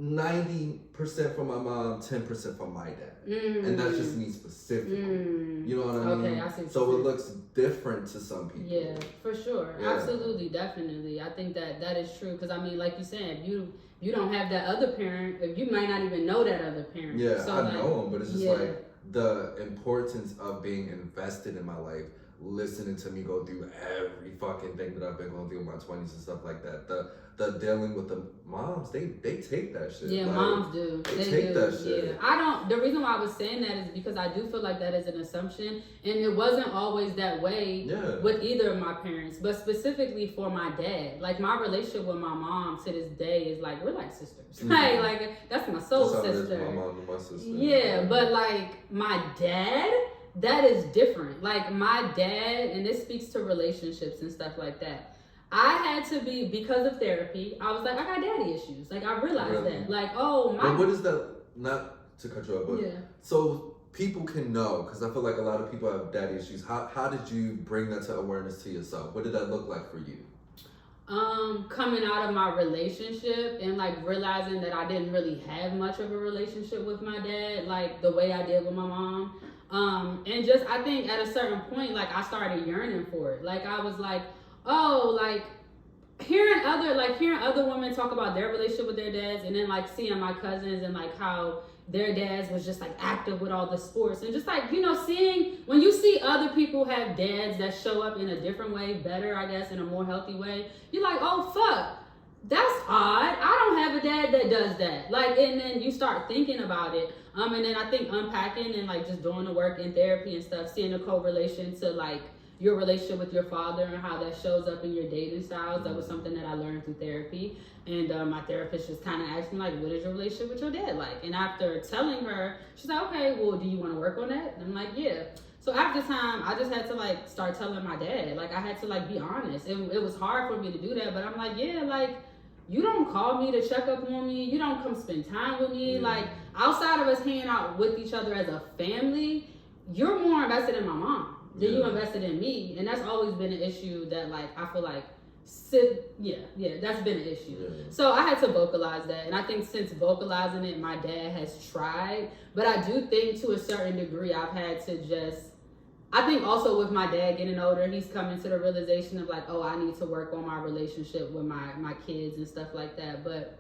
90% from my mom, 10% from my dad. And that's just me specifically. You know what I mean? Okay, I see. So it looks different to some people. Yeah, for sure. Yeah. Absolutely, definitely. I think that is true. Because, I mean, like you said, you don't have that other parent, if you might not even know that other parent. Yeah, so I know him, but it's just like the importance of being invested in my life, listening to me go through every fucking thing that I've been going through in my 20s and stuff like that. The dealing with the moms, they take that shit. Yeah, like, moms do. They take that shit. Yeah. The reason why I was saying that is because I do feel like that is an assumption, and it wasn't always that way with either of my parents, but specifically for my dad. Like my relationship with my mom to this day is like, we're like sisters. Mm-hmm. Like that's my soul sister. My mom and my sister. Yeah, but like my dad, that is different. Like my dad, and this speaks to relationships and stuff like that. I had to be, because of therapy, I was like, I got daddy issues. Like I realized that. Like, oh my. But what is that? Not to cut you off, but so people can know, because I feel like a lot of people have daddy issues. How did you bring that to awareness to yourself? What did that look like for you? Coming out of my relationship and like realizing that I didn't really have much of a relationship with my dad, like the way I did with my mom. And just, I think at a certain point, like I started yearning for it. Like I was like, oh, like hearing other women talk about their relationship with their dads, and then like seeing my cousins and like how their dads was just like active with all the sports, and just like, seeing when you see other people have dads that show up in a different way, better, I guess, in a more healthy way, you're like, oh fuck, that's odd. I don't have a dad that does that. Like, and then you start thinking about it. And then I think unpacking and like just doing the work in therapy and stuff, seeing the correlation to like your relationship with your father and how that shows up in your dating styles. That was something that I learned through therapy. And my therapist just kind of asked me, like, what is your relationship with your dad like? And after telling her, she's like, okay, well, do you want to work on that? And I'm like, yeah. So after time, I just had to like start telling my dad. Like I had to like be honest. It was hard for me to do that, but I'm like, yeah, like you don't call me to check up on me. You don't come spend time with me. Like outside of us hanging out with each other as a family, you're more invested in my mom than you invested in me. And that's always been an issue that like I feel like that's been an issue. Yeah. So I had to vocalize that, and I think since vocalizing it, my dad has tried, but I do think to a certain degree I've had to just, I think also with my dad getting older, he's coming to the realization of like, oh, I need to work on my relationship with my kids and stuff like that. But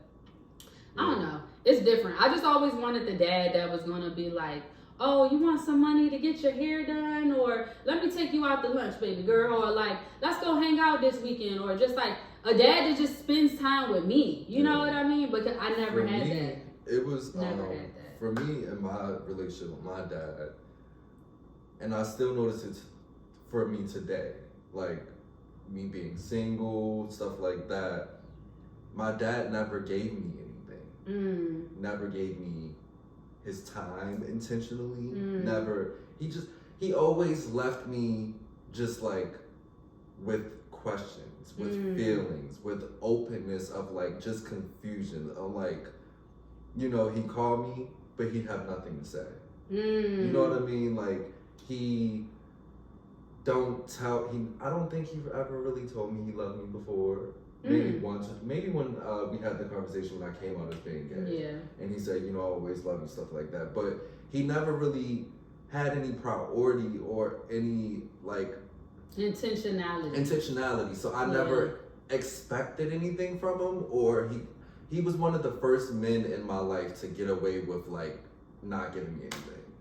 I don't know, it's different. I just always wanted the dad that was gonna be like, oh, you want some money to get your hair done, or let me take you out to lunch, baby girl, or like, let's go hang out this weekend, or just like a dad that just spends time with me. You know what I mean? Because I never had that. It was never had that. For me in my relationship with my dad, and I still notice it for me today, like me being single, stuff like that. My dad never gave me anything. Never gave me his time intentionally. Never. He always left me just like with questions, with feelings, with openness of like just confusion. I'm like, you know, he called me, but he'd have nothing to say. You know what I mean? Like I don't think he ever really told me he loved me before. Maybe once, maybe when we had the conversation when I came out as being gay. Yeah. And he said, you know, I always love you, stuff like that. But he never really had any priority or any like intentionality. So I never expected anything from him, or he was one of the first men in my life to get away with like not giving me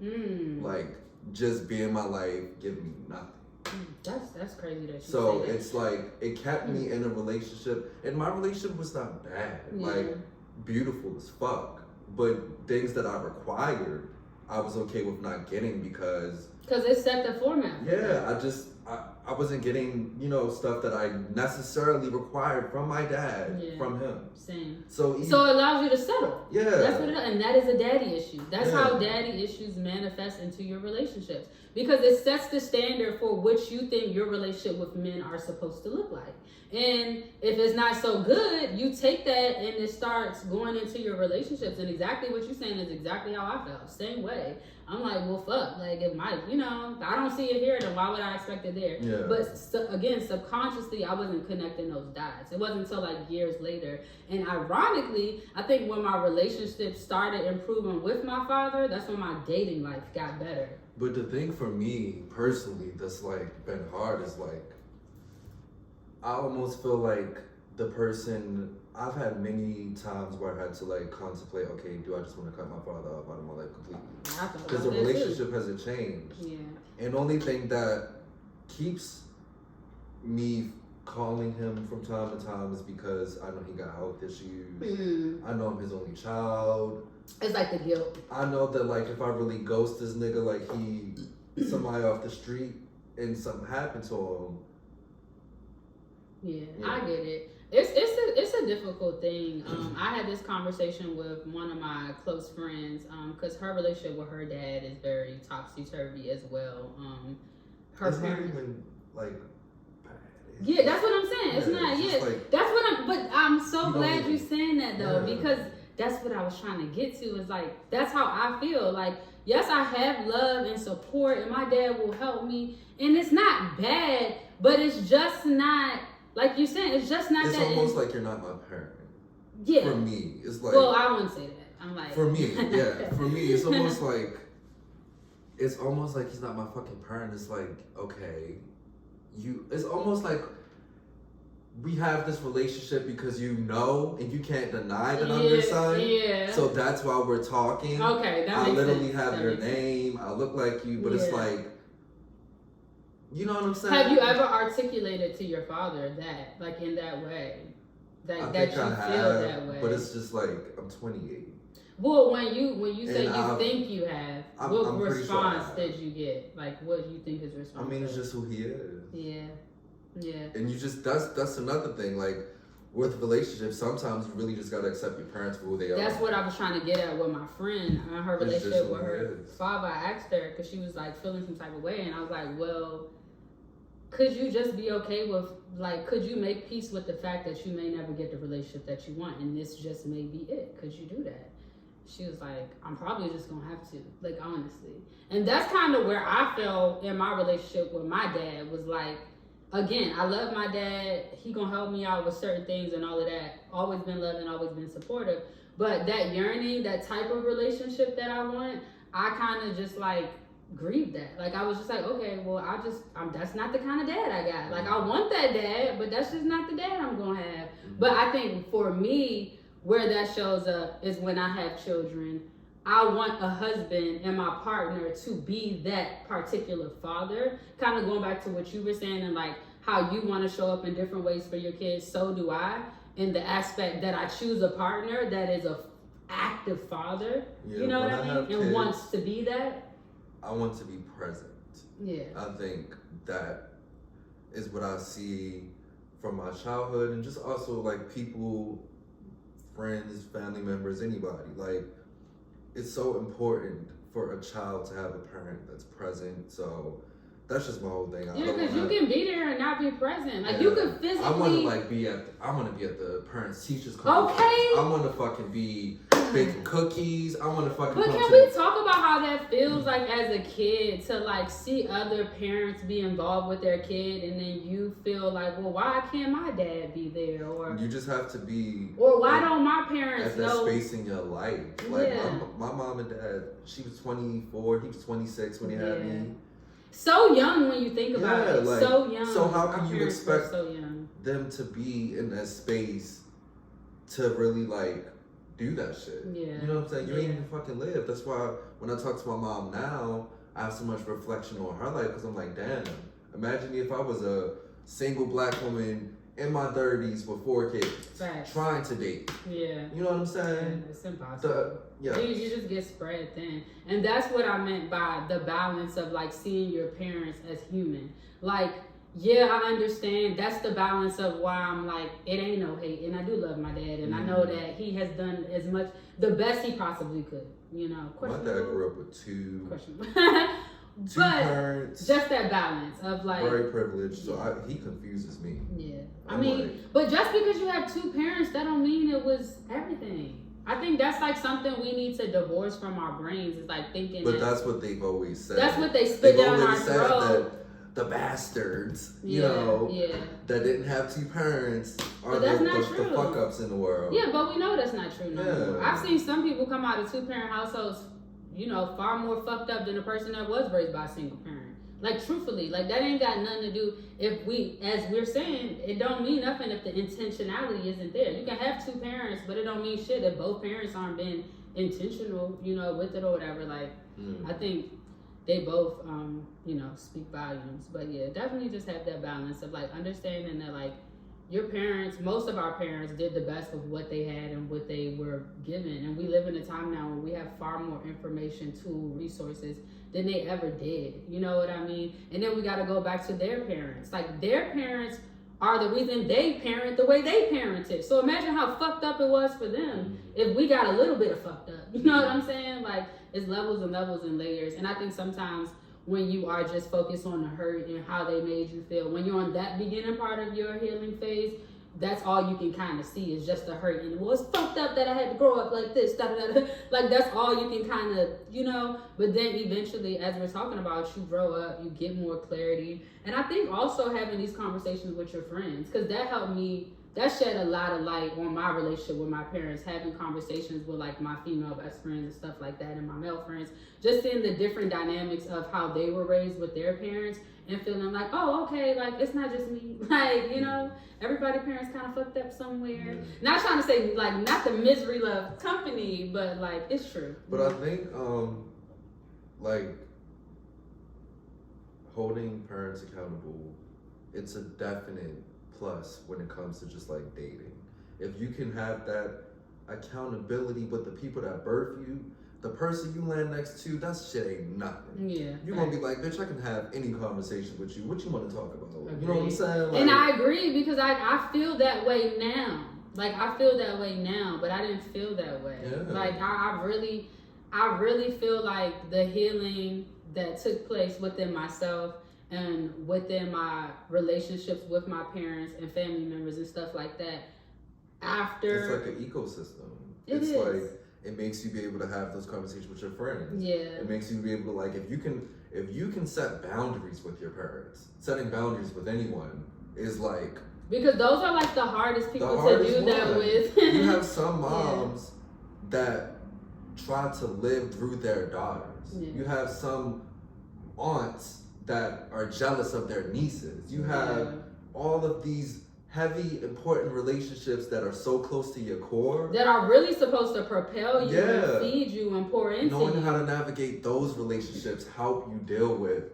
anything. Like just being in my life, giving me nothing. That's crazy that you so say that. It's like it kept me in a relationship, and my relationship was not bad, like beautiful as fuck, but things that I required I was okay with not getting because it set the format. I wasn't getting, you know, stuff that I necessarily required from my dad, from him. Same. So it allows you to settle. Yeah. That's what and that is a daddy issue. That's how daddy issues manifest into your relationships. Because it sets the standard for what you think your relationship with men are supposed to look like. And if it's not so good, you take that and it starts going into your relationships. And exactly what you're saying is exactly how I felt. Same way. I'm like, well, fuck. Like, if you know, I don't see it here, then why would I expect it there? Yeah. But again, subconsciously, I wasn't connecting those dots. It wasn't until like years later. And ironically, I think when my relationship started improving with my father, that's when my dating life got better. But the thing for me personally that's like been hard is like, I almost feel like the person, I've had many times where I had to like contemplate, okay, do I just want to cut my father off out of my life completely? Because the relationship hasn't changed. Yeah. And the only thing that keeps me calling him from time to time is because I know he got health issues. I know I'm his only child. It's like the guilt. I know that like if I really ghost this nigga, like somebody off the street and something happened to him. Yeah, I get it. It's a difficult thing. I had this conversation with one of my close friends because her relationship with her dad is very topsy-turvy as well. Her it's parents, not even like bad. Yeah, that's what I'm saying. It's not. Yeah, like, that's what I'm. But I'm so glad you're saying that though, because that's what I was trying to get to. Is like that's how I feel. Like yes, I have love and support, and my dad will help me, and it's not bad, but it's just not. Like you're saying, it's just not that. It's almost like you're not my parent. Yeah. For me, it's like. Well, I wouldn't say that. I'm like. For me, yeah. For me, it's almost like. It's almost like he's not my fucking parent. It's like, okay, it's almost like we have this relationship because you know and you can't deny that I'm your son. Yeah. So that's why we're talking. Okay, that makes sense. I literally have your name. I look like you, but it's like. You know what I'm saying? Have you ever articulated to your father that, like, in that way? That you feel that way? But it's just like, I'm 28. Well, when you say you think you have, what response did you get? Like, what do you think his response? I mean, it's just who he is. Yeah. And you just, that's another thing. Like, with relationships, sometimes you really just gotta accept your parents for who they are. That's what I was trying to get at with my friend. Her relationship with her father. I asked her because she was like feeling some type of way, and I was like, well, could you just be okay with, like, could you make peace with the fact that you may never get the relationship that you want, and this just may be it? Could you do that? She was like, I'm probably just gonna have to, like, honestly. And that's kind of where I felt in my relationship with my dad, was like, again, I love my dad. He gonna help me out with certain things and all of that. Always been loving, always been supportive. But that yearning, that type of relationship that I want, I kind of just like grieved that. Like I was just like, okay, well, that's not the kind of dad I got. Like I want that dad, but that's just not the dad I'm gonna have. But I think for me, where that shows up is when I have children. I want a husband and my partner to be that particular father. Kind of going back to what you were saying and like how you want to show up in different ways for your kids, so do I. In the aspect that I choose a partner that is a active father, you know what I mean? And kids, wants to be that. I want to be present. Yeah. I think that is what I see from my childhood and just also like people, friends, family members, anybody. Like, it's so important for a child to have a parent that's present. So that's just my whole thing. Yeah, because you can be there and not be present. Like you can physically. I want to like be at. I want to be at the parents' teachers conference. Okay. I want to fucking be baking cookies. I want to fucking. But can we talk about how that feels like as a kid to like see other parents be involved with their kid, and then you feel like, well, why can't my dad be there? Or you just have to be. Or why don't my parents at that know space in your life? Like my mom and dad. She was 24. He was 26 when he had me. So young when you think about it. Like, so young. So how can you expect them to be in that space to really like do that shit? Yeah. You know what I'm saying? You ain't even fucking live. That's why when I talk to my mom now, I have so much reflection on her life because I'm like, damn, imagine if I was a single black woman in my 30s with 4 kids trying to date. Yeah. You know what I'm saying? Yeah, it's impossible. You just get spread thin. And that's what I meant by the balance of like seeing your parents as human. Like, yeah, I understand. That's the balance of why I'm like, it ain't no hate. And I do love my dad. And I know that he has done as much, the best he possibly could. You know, my dad grew up with 2 parents, just that balance of like very privileged, so he confuses me. Yeah, I mean, but just because you have 2 parents, that don't mean it was everything. I think that's like something we need to divorce from our brains. Is like thinking. But that's what they've always said. That's what they spit down our throat. The bastards, you know, that didn't have 2 parents are the fuck ups in the world. Yeah, but we know that's not true no more. I've seen some people come out of 2-parent households, you know, far more fucked up than a person that was raised by a single parent. Like, truthfully, like, that ain't got nothing to do if we, as we're saying, it don't mean nothing if the intentionality isn't there. You can have 2 parents, but it don't mean shit if both parents aren't being intentional, you know, with it or whatever. Like, I think they both, you know, speak volumes. But yeah, definitely just have that balance of like understanding that like your parents, most of our parents did the best with what they had and what they were given. And we live in a time now where we have far more information, tools, resources than they ever did. You know what I mean? And then we got to go back to their parents. Like their parents are the reason they parent the way they parented. So imagine how fucked up it was for them if we got a little bit of fucked up. You know what I'm saying? Like it's levels and levels and layers. And I think sometimes when you are just focused on the hurt and how they made you feel, when you're on that beginning part of your healing phase, that's all you can kind of see is just the hurt. And well, it's fucked up that I had to grow up like this. Da, da, da. Like that's all you can kind of, you know. But then eventually, as we're talking about, you grow up, you get more clarity. And I think also having these conversations with your friends, because that helped me, that shed a lot of light on my relationship with my parents, having conversations with like my female best friends and stuff like that and my male friends, just seeing the different dynamics of how they were raised with their parents and feeling like, oh, okay, like it's not just me. Like, you know, everybody's parents kind of fucked up somewhere. Not trying to say like not the misery love company, but like it's true. But I think like holding parents accountable, it's a definite plus when it comes to just like dating. If you can have that accountability with the people that birth you, the person you land next to, that shit ain't nothing. Yeah. You're gonna be like, bitch, I can have any conversation with you. What you want to talk about? Agreed. You know what I'm saying? Like, and I agree because I feel that way now. Like I feel that way now, but I didn't feel that way. Yeah. Like I really feel like the healing that took place within myself and within my relationships with my parents and family members and stuff like that. After it's like an ecosystem. It's like it makes you be able to have those conversations with your friends. Yeah. It makes you be able to, like, if you can set boundaries with your parents, setting boundaries with anyone is like, because those are like the hardest people to do that with. You have some moms that try to live through their daughters. You have some aunts that are jealous of their nieces. You have all of these heavy, important relationships that are so close to your core. That are really supposed to propel you and feed you and pour into you. Knowing how to navigate those relationships help you deal with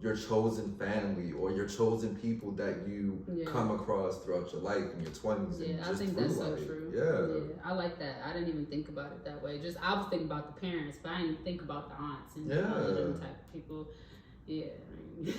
your chosen family or your chosen people that you come across throughout your life in your 20s. Yeah, I think that's so true. Yeah, I like that. I didn't even think about it that way. Just I was thinking about the parents, but I didn't even think about the aunts and all of them type of people. Yeah,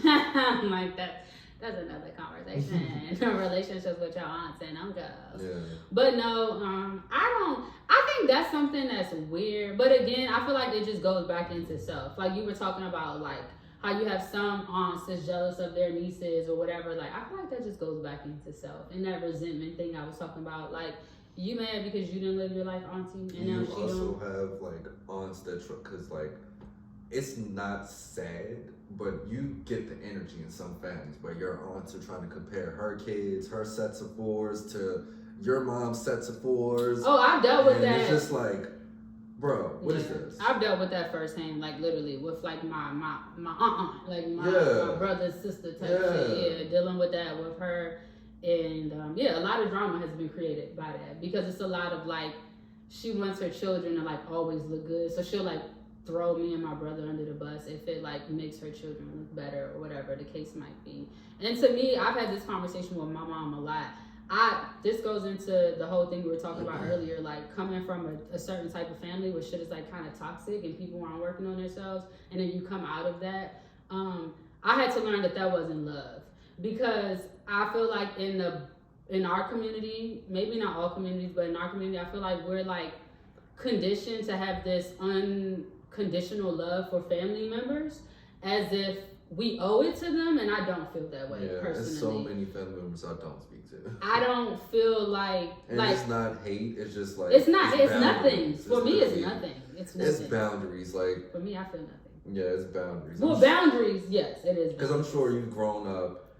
I'm like that. That's another conversation. Relationships with your aunts and uncles. Yeah. But no, I think that's something that's weird. But again, I feel like it just goes back into self. Like you were talking about, like how you have some aunts that's jealous of their nieces or whatever. Like I feel like that just goes back into self. And that resentment thing I was talking about, like you mad because you didn't live your life, auntie, and now she don't. You also have like aunts that, because like it's not sad, but you get the energy in some families where your aunts are trying to compare her kids, her sets of fours to your mom's sets of fours. Oh, I've dealt with that. It's just like, bro, what is this? I've dealt with that firsthand, like literally with like my aunt, like my brother's sister type shit. Yeah, dealing with that with her, and a lot of drama has been created by that because it's a lot of like she wants her children to like always look good, so she'll like throw me and my brother under the bus if it like makes her children look better or whatever the case might be. And to me, I've had this conversation with my mom a lot. This goes into the whole thing we were talking about earlier, like coming from a certain type of family where shit is like kind of toxic and people aren't working on themselves, and then you come out of that. I had to learn that wasn't love, because I feel like in our community, maybe not all communities, but in our community, I feel like we're like conditioned to have this unconditional love for family members as if we owe it to them, and I don't feel that way personally. There's so many family members I don't speak to. I don't feel like it's not hate, it's just like it's nothing. For me it's nothing. It's nothing. It's boundaries, like for me I feel nothing. Yeah, it's boundaries. Well, boundaries, yes, it is. Because I'm sure you've grown up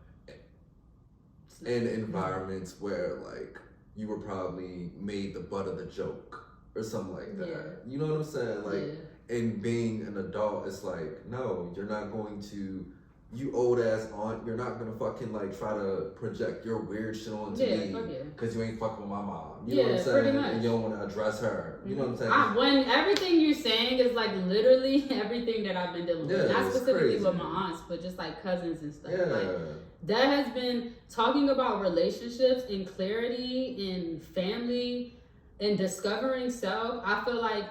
in environments where like you were probably made the butt of the joke or something like that. Yeah. You know what I'm saying? Like and being an adult, it's like, no, you're not going to, you old ass aunt, you're not gonna fucking like try to project your weird shit onto me because you ain't fucking with my mom. You know what I'm saying? Pretty much. And you don't want to address her. You know what I'm saying? When everything you're saying is like literally everything that I've been dealing with. Not specifically with my aunts, but just like cousins and stuff. Like, that has been talking about relationships and clarity and family and discovering self. I feel like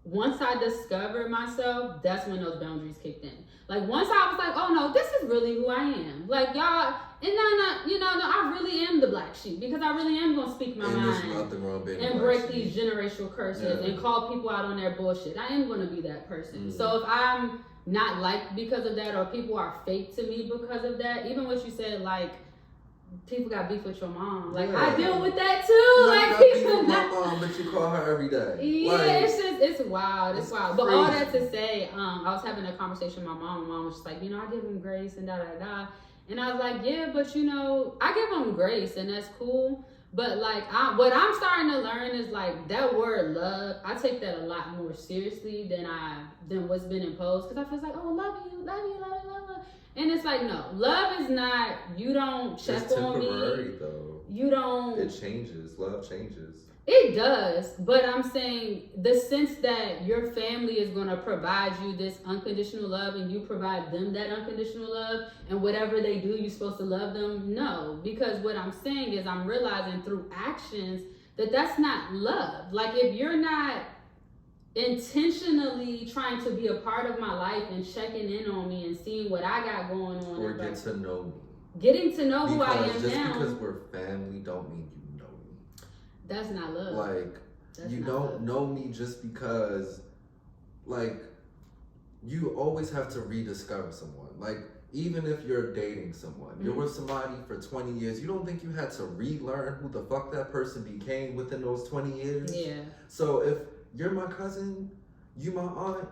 once I discovered myself, that's when those boundaries kicked in. Like once I was like, oh no, this is really who I am. Like y'all, and I really am the black sheep because I really am gonna speak my mind and break these generational curses and call people out on their bullshit. I am gonna be that person. So if I'm not liked because of that, or people are fake to me because of that, even what you said, like people got beef with your mom. Like I deal with that too. Like people with my mom, but you call her every day. Yeah, like, it's wild. It's wild. But all that to say, I was having a conversation with my mom. My mom was just like, I give him grace and da da da. And I was like, yeah, but I give him grace and that's cool. But like, what I'm starting to learn is like that word love. I take that a lot more seriously than what's been imposed, because I feel like, oh, love you. And it's like, no, love is not, you don't check on me. It's temporary though. You don't. It changes. Love changes. It does. But I'm saying the sense that your family is going to provide you this unconditional love and you provide them that unconditional love, and whatever they do, you're supposed to love them. No, because what I'm saying is I'm realizing through actions that that's not love. Like if you're not intentionally trying to be a part of my life and checking in on me and seeing what I got going on, or get to know me, getting to know who I am just now. Because we're family don't mean you know me. That's not love. Like you don't know me just because, like, you always have to rediscover someone. Like even if you're dating someone, you're with somebody for 20 years, you don't think you had to relearn who the fuck that person became within those 20 years? Yeah. So if you're my cousin, you my aunt,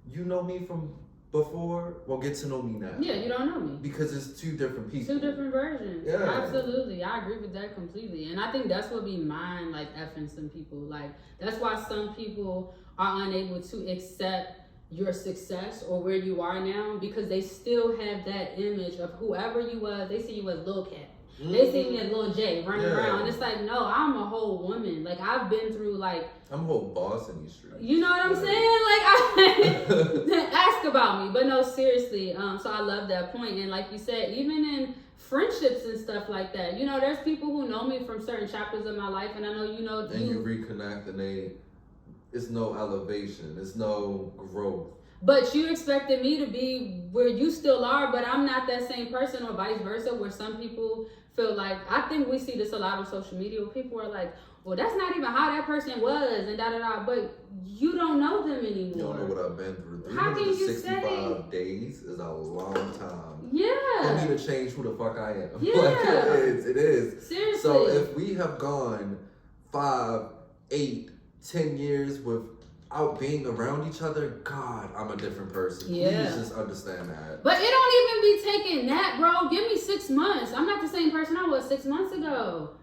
you know me from before, well, get to know me now. Yeah, you don't know me. Because it's two different people. Two different versions. Yeah. Absolutely. I agree with that completely. And I think that's what be mine, like, effing some people. Like, that's why some people are unable to accept your success or where you are now, because they still have that image of whoever you was. They see you as Lil Cat. They see me as Lil J running around. It's like, no, I'm a whole woman. Like, I've been through, like... I'm a whole boss in these streets. You know what I'm saying? Like, ask about me. But no, seriously. So I love that point. And like you said, even in friendships and stuff like that, you know, there's people who know me from certain chapters of my life. And I know, you know... And you reconnect and it's no elevation. It's no growth. But you expected me to be where you still are, but I'm not that same person, or vice versa, where some people feel like, I think we see this a lot on social media, where people are like, well, that's not even how that person was, and da-da-da, but you don't know them anymore. You don't know what I've been through. How can you 365 days is a long time. Yeah. For me to change who the fuck I am. Yeah. Like, it is. Seriously. So if we have gone 5, 8, 10 years without being around each other, God, I'm a different person. Yeah. Please just understand that. But it don't even be taking that, bro. Give me 6 months. I'm not the same person I was 6 months ago.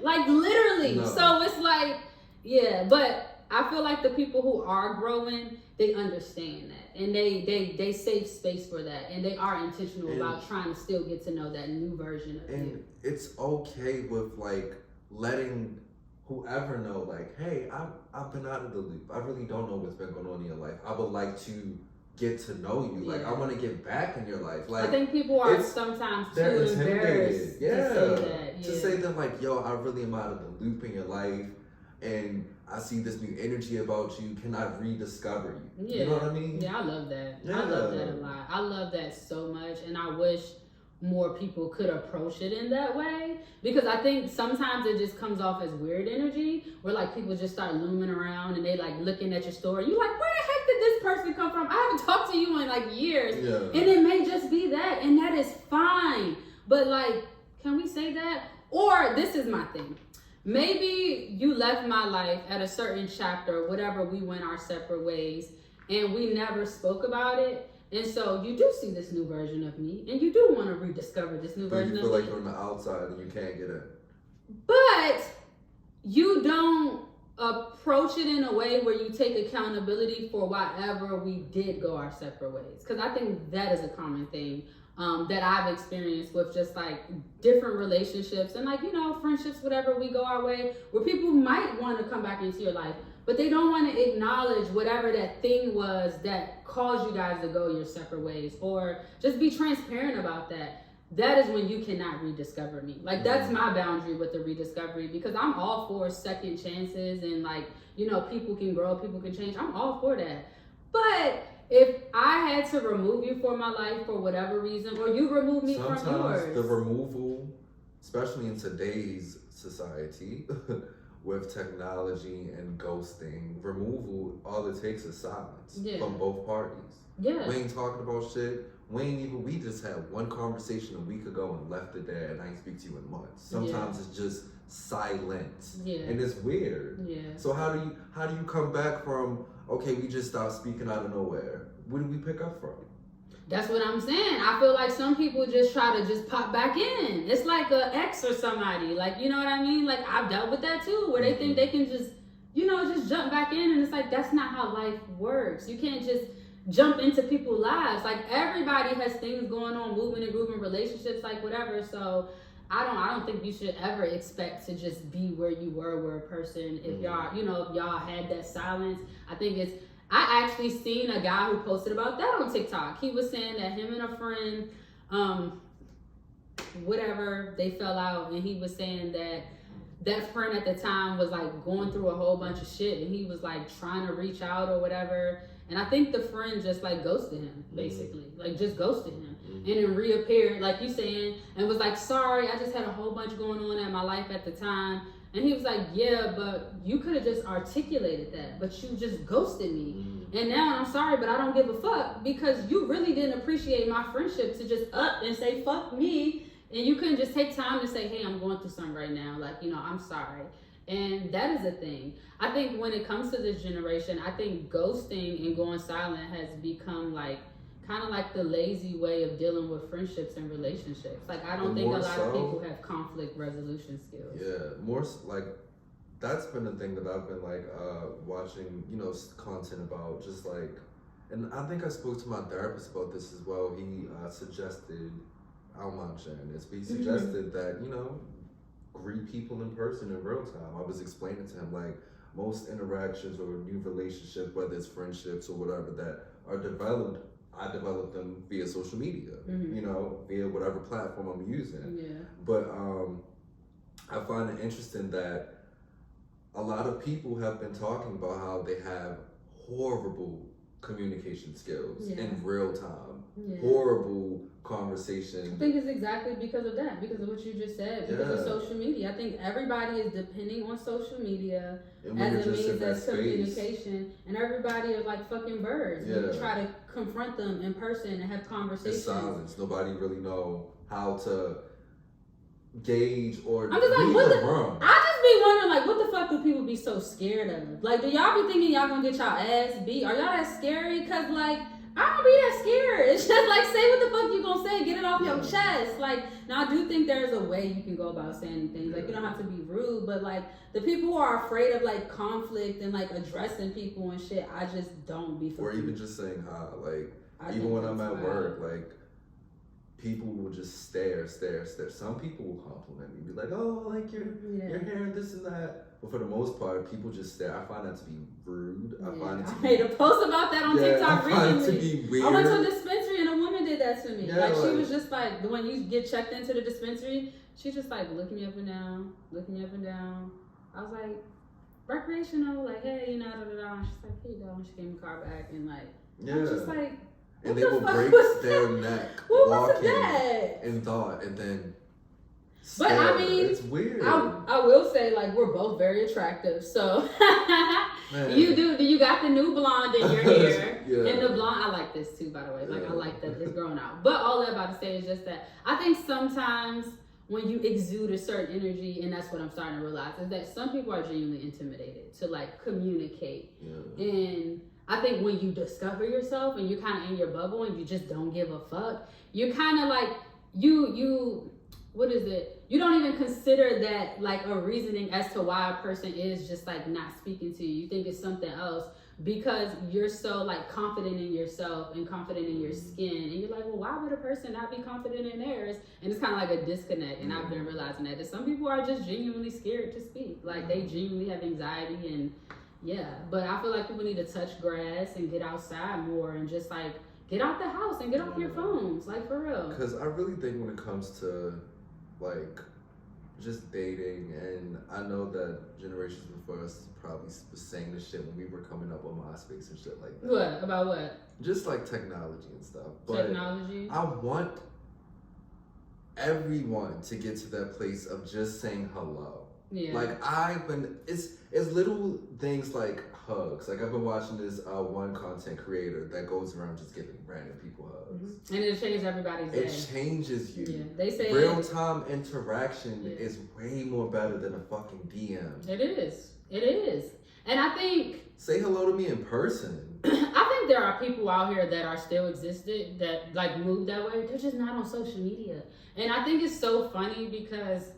Like, literally. No. So it's like, yeah, but I feel like the people who are growing, they understand that, and they save space for that, and they are intentional about trying to still get to know that new version of you. And it's okay with, like, letting whoever know, like, hey, I've been out of the loop. I really don't know what's been going on in your life. I would like to get to know you. Like, I want to get back in your life. Like, I think people are sometimes too embarrassed to say that. To say that, like, yo, I really am out of the loop in your life, and I see this new energy about you. Can I rediscover you? Yeah. You know what I mean? Yeah, I love that. Yeah. I love that a lot. I love that so much, and I wish more people could approach it in that way, because I think sometimes it just comes off as weird energy, where like people just start looming around and they like looking at your story. You like, where the heck did this person come from? I haven't talked to you in like years. Yeah. And it may just be that, and that is fine. But like, can we say that? Or this is my thing. Maybe you left my life at a certain chapter, whatever, we went our separate ways, and we never spoke about it. And so you do see this new version of me, and you do want to rediscover this new version of me. You feel like you're on the outside and you can't get in. But you don't approach it in a way where you take accountability for whatever we did go our separate ways. Because I think that is a common thing that I've experienced with just like different relationships and like, you know, friendships, whatever, we go our way, where people might want to come back into your life, but they don't want to acknowledge whatever that thing was that caused you guys to go your separate ways, or just be transparent about that. That is when you cannot rediscover me. Like, that's my boundary with the rediscovery, because I'm all for second chances and like, you know, people can grow, people can change. I'm all for that. But if I had to remove you from my life for whatever reason, or you remove me from yours. Sometimes the removal, especially in today's society, with technology and ghosting, removal, all it takes is silence from both parties. Yeah. We ain't talking about shit. We just had one conversation a week ago and left it there, and I ain't speak to you in months. Sometimes it's just silence. Yeah. And it's weird. Yeah. So how do you come back from, okay, we just stopped speaking out of nowhere? Where do we pick up from? That's what I'm saying. I feel like some people just try to just pop back in. It's like an ex or somebody. Like, you know what I mean? Like, I've dealt with that too, where they think they can just, you know, just jump back in. And it's like, that's not how life works. You can't just jump into people's lives. Like, everybody has things going on, moving and grooving, relationships, like whatever. So I don't think you should ever expect to just be where you were a person. If y'all, you know, if y'all had that silence, I actually seen a guy who posted about that on TikTok. He was saying that him and a friend, whatever, they fell out, and he was saying that that friend at the time was like going through a whole bunch of shit, and he was like trying to reach out or whatever. And I think the friend just like ghosted him, basically. Like, just ghosted him. And then reappeared, like you saying, and was like, sorry, I just had a whole bunch going on in my life at the time. And he was like, yeah, but you could have just articulated that, but you just ghosted me. And now I'm sorry, but I don't give a fuck, because you really didn't appreciate my friendship to just up and say, fuck me. And you couldn't just take time to say, hey, I'm going through something right now. Like, you know, I'm sorry. And that is a thing. I think when it comes to this generation, I think ghosting and going silent has become like kind of like the lazy way of dealing with friendships and relationships. Like, I don't think a lot of people have conflict resolution skills. Yeah, more like that's been the thing that I've been like watching, you know, content about, just like, and I think I spoke to my therapist about this as well. He suggested, I don't mind sharing this, but he suggested that, you know, greet people in person in real time. I was explaining to him like most interactions or new relationships, whether it's friendships or whatever that are developed, I developed them via social media, you know, via whatever platform I'm using. Yeah. But I find it interesting that a lot of people have been talking about how they have horrible communication skills in real time. Horrible conversation. I think it's exactly because of that, because of what you just said, because of social media. I think everybody is depending on social media as a means of communication, and everybody is like fucking birds. You try to confront them in person and have conversations. It's silence. Nobody really know how to gauge or I'm just like, read the room. I just be wondering, like, what the fuck do people be so scared of? Like, do y'all be thinking y'all gonna get y'all ass beat? Are y'all that scary? Cause like, I don't be that scared. It's just like, say what the fuck you gonna say, get it off your chest. Like, now I do think there's a way you can go about saying things. Like, you don't have to be rude, but like the people who are afraid of like conflict and like addressing people and shit, I just don't be. Or even just saying hi. Like, even when I'm at work, like, people will just stare. Some people will compliment me, be like, "Oh, like your hair, this and that." But for the most part, people just stare. I find that to be rude. I find it to I made a post about that on TikTok recently. I find it to be weird. I went to a dispensary and a woman did that to me. Yeah, like, she was just like, when you get checked into the dispensary, she's just like looking me up and down. I was like, recreational, like, hey, you know, da da da. And she's like, here you go. And she gave me a car back and like, I was just like. And they will break their neck walking in thought and then stare. But I mean, it's weird. I will say, like, we're both very attractive. So you got the new blonde in your hair. And the blonde, I like this too, by the way. Like, I like that it's growing out. But all that about to say is just that I think sometimes when you exude a certain energy, and that's what I'm starting to realize, is that some people are genuinely intimidated to like communicate. And I think when you discover yourself and you're kind of in your bubble and you just don't give a fuck, you're kind of like, what is it? You don't even consider that like a reasoning as to why a person is just like not speaking to you. You think it's something else because you're so like confident in yourself and confident in your skin. And you're like, well, why would a person not be confident in theirs? And it's kind of like a disconnect. And I've been realizing that some people are just genuinely scared to speak. Like, they genuinely have anxiety and but I feel like people need to touch grass and get outside more and just like get out the house and get off your phones, like, for real. Because I really think when it comes to like just dating, and I know that generations before us probably was saying this shit when we were coming up on MySpace and shit like that. What? About what? Just like technology and stuff. But technology? I want everyone to get to that place of just saying hello. Like, it's little things like hugs. Like, I've been watching this one content creator that goes around just giving random people hugs. And it changes everybody's day. It changes you. They say real-time interaction is way more better than a fucking DM. It is. And I think... Say hello to me in person. I think there are people out here that are still existed that, like, move that way. They're just not on social media. And I think it's so funny because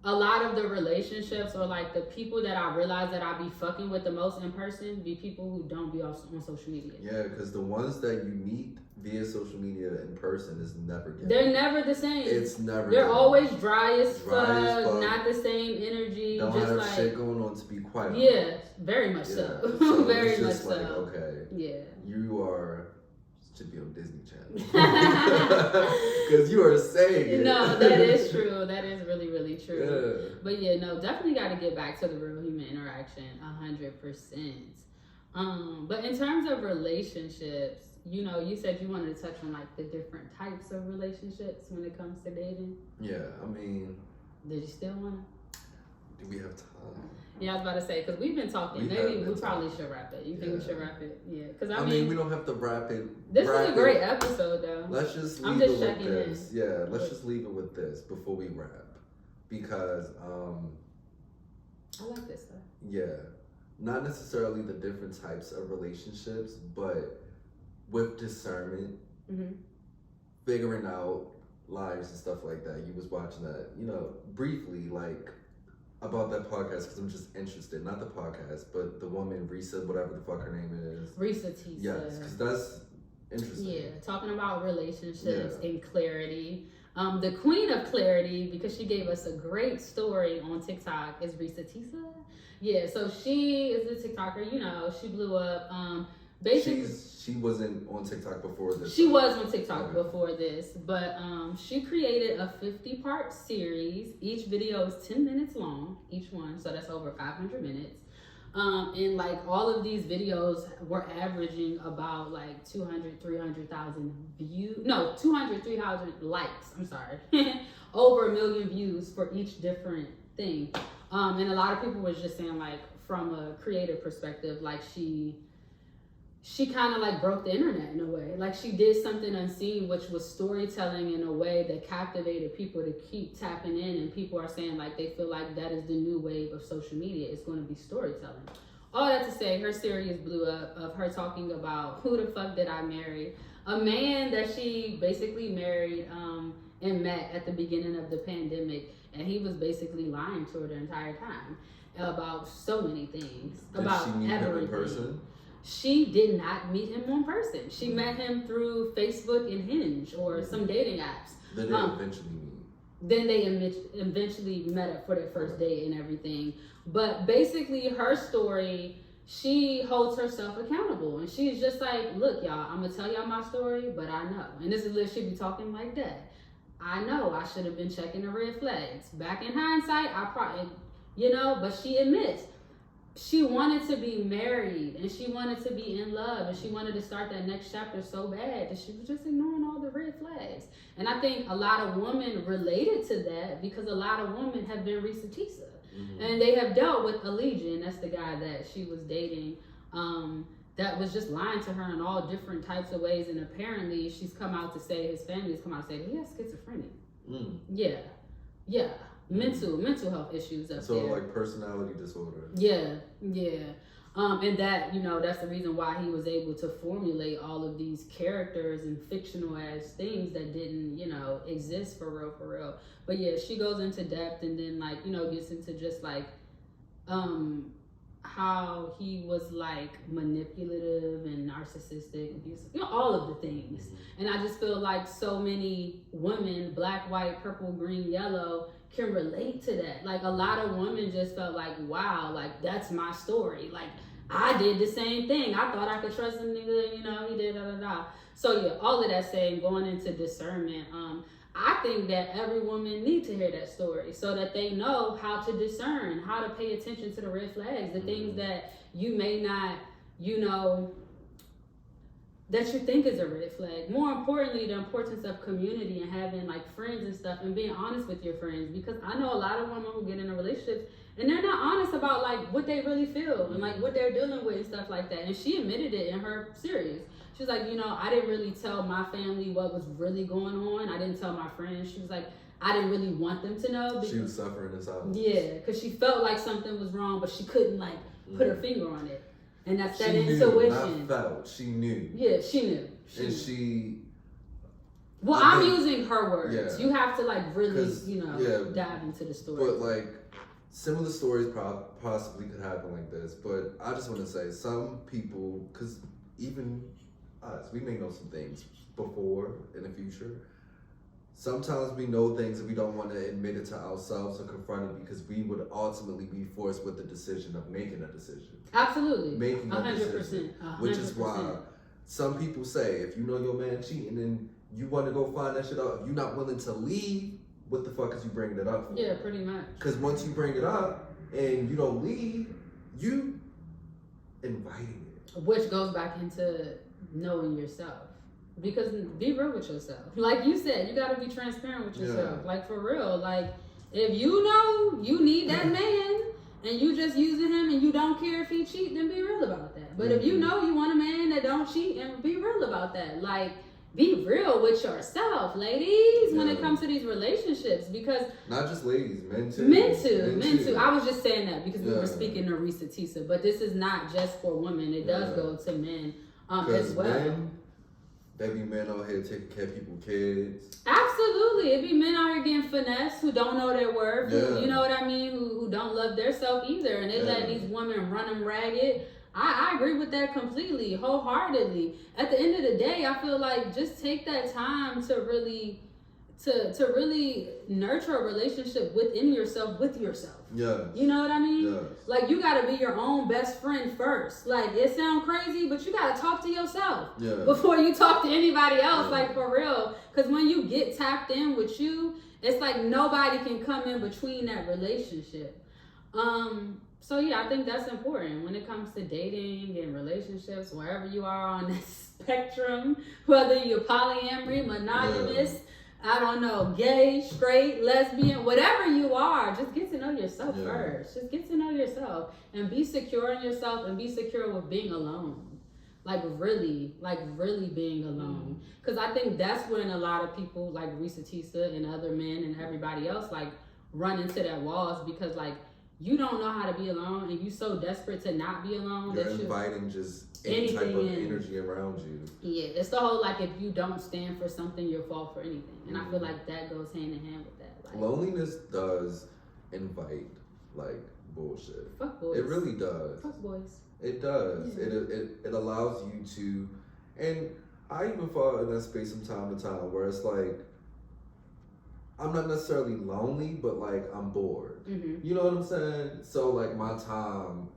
a lot of the relationships or like the people that I realize that I be fucking with the most in person be people who don't be on social media. Yeah, because the ones that you meet via social media in person is never good. They're never the same. It's never. They're always dry as fuck, not the same energy. Don't just have like shit going on, to be quite honest. Yeah, very much so. Very much so. Like, okay. Yeah. You should be on Disney Channel. Because you are saying it. No, that is true. That is really, really true. Yeah. But yeah, no, definitely got to get back to the real human interaction, 100%. But in terms of relationships, you know, you said you wanted to touch on like the different types of relationships when it comes to dating. Yeah, I mean. Did you still want to? Do we have time? Yeah, I was about to say, because we've been talking. Maybe we probably should wrap it. You think we should wrap it? Yeah. Because I mean, we don't have to wrap it. This was a great episode, though. Let's just leave it with this. Yeah, let's just leave it with this before we wrap. Because I like this stuff. Yeah. Not necessarily the different types of relationships, but with discernment, figuring out lies and stuff like that. You was watching that, you know, briefly, like, about that podcast, because I'm just interested. Not the podcast, but the woman, Risa, whatever the fuck her name is. Risa Tisa. Yes, because that's interesting. Yeah, talking about relationships and clarity. The queen of clarity, because she gave us a great story on TikTok, is Risa Tisa. Yeah, so she is a TikToker, you know, she blew up. Basically, she wasn't on TikTok before this. She was on TikTok before this, but she created a 50-part series. Each video is 10 minutes long, each one, so that's over 500 minutes. And like all of these videos were averaging about like 300,000 views. No, 300 likes. I'm sorry. Over 1 million views for each different thing. And a lot of people was just saying, like, from a creative perspective, like she kind of like broke the internet in a way. Like she did something unseen, which was storytelling in a way that captivated people to keep tapping in. And people are saying like they feel like that is the new wave of social media. It's going to be storytelling. All that to say, her series blew up of her talking about who the fuck did I marry? A man that she basically married and met at the beginning of the pandemic. And he was basically lying to her the entire time about so many things. About she meet everything. Him in person? She did not meet him in person. She met him through Facebook and Hinge or some dating apps. Then they eventually meet. Then they eventually met up for their first date and everything. But basically her story, she holds herself accountable. And she's just like, look, y'all, I'm going to tell y'all my story, but I know. And this is Liz, she be talking like that. I know I should have been checking the red flags. Back in hindsight, I probably, you know, but she admits she wanted to be married and she wanted to be in love and she wanted to start that next chapter so bad that she was just ignoring all the red flags. And I think a lot of women related to that because a lot of women have been Risa Tisa. And they have dealt with Allegiant, that's the guy that she was dating, that was just lying to her in all different types of ways. And apparently she's come out to say, his family has come out to say that he has schizophrenia. Yeah. Mental health issues up there. So like personality disorder. Yeah. And that, you know, that's the reason why he was able to formulate all of these characters and fictional ass things that didn't, you know, exist for real. But yeah, she goes into depth and then like, you know, gets into just like how he was like manipulative and narcissistic, abusive, you know, all of the things. And I just feel like so many women, black, white, purple, green, yellow, can relate to that. Like a lot of women just felt like, wow, like that's my story. Like I did the same thing. I thought I could trust him, nigga, you know, he did da. So yeah, all of that saying, going into discernment, I think that every woman needs to hear that story so that they know how to discern, how to pay attention to the red flags, the things that you may not, you know, that you think is a red flag. More importantly, the importance of community and having like friends and stuff and being honest with your friends, because I know a lot of women who get into relationships and they're not honest about like what they really feel and like what they're dealing with and stuff like that. And she admitted it in her series. She's like, you know, I didn't really tell my family what was really going on. I didn't tell my friends. She was like, I didn't really want them to know. Because, she was suffering in silence. Yeah, because she felt like something was wrong, but she couldn't like put her finger on it. And that's that intuition. Knew, not felt. She knew. Yeah, she knew. Well, I'm using her words. Yeah. You have to like really, you know, dive into the story. But like, similar stories possibly could happen like this. But I just want to say, some people, because even us, we may know some things before in the future. Sometimes we know things and we don't want to admit it to ourselves or confront it because we would ultimately be forced with the decision of making a decision. Absolutely. Making a 100%. decision. 100%. Which is why some people say, if you know your man cheating and you want to go find that shit out, if you're not willing to leave, what the fuck is you bringing it up for? Yeah, pretty much. Because once you bring it up and you don't leave, you inviting it. Which goes back into knowing yourself. Because be real with yourself. Like you said, you gotta be transparent with yourself. Yeah. Like for real. Like if you know you need that man and you just using him and you don't care if he cheat, then be real about that. But if you know you want a man that don't cheat, and be real about that. Like be real with yourself, ladies, when it comes to these relationships, because not just ladies, men too. Men too. I was just saying that because we were speaking to Risa Tisa, but this is not just for women. It does go to men as well. Men, they be men out here taking care of people's kids. Absolutely, it be men out here getting finesse who don't know their worth. Who, you know what I mean? Who don't love their self either, and they let these women run them ragged. I agree with that completely, wholeheartedly. At the end of the day, I feel like just take that time to really nurture a relationship within yourself with yourself. Yes. You know what I mean? Yes. Like, you gotta be your own best friend first. Like, it sounds crazy, but you gotta talk to yourself before you talk to anybody else. Like, for real. Because when you get tapped in with you, it's like nobody can come in between that relationship. So yeah, I think that's important when it comes to dating and relationships, wherever you are on the spectrum, whether you're polyamory, monogamous, I don't know, gay, straight, lesbian, whatever you are, just get to know yourself first. Just get to know yourself and be secure in yourself and be secure with being alone. Like really being alone. Because I think that's when a lot of people like Risa Tisa and other men and everybody else like run into that walls, because like you don't know how to be alone and you so desperate to not be alone. You're inviting just any type of energy around you. Yeah, it's the whole like if you don't stand for something, you'll fall for anything. And I feel like that goes hand in hand with that. Like, loneliness does invite like bullshit. Fuck boys. It really does. Fuck boys. It does. Yeah. It allows you to, and I even fall in that space from time to time where it's like, I'm not necessarily lonely, but like I'm bored. Mm-hmm. You know what I'm saying? So like my time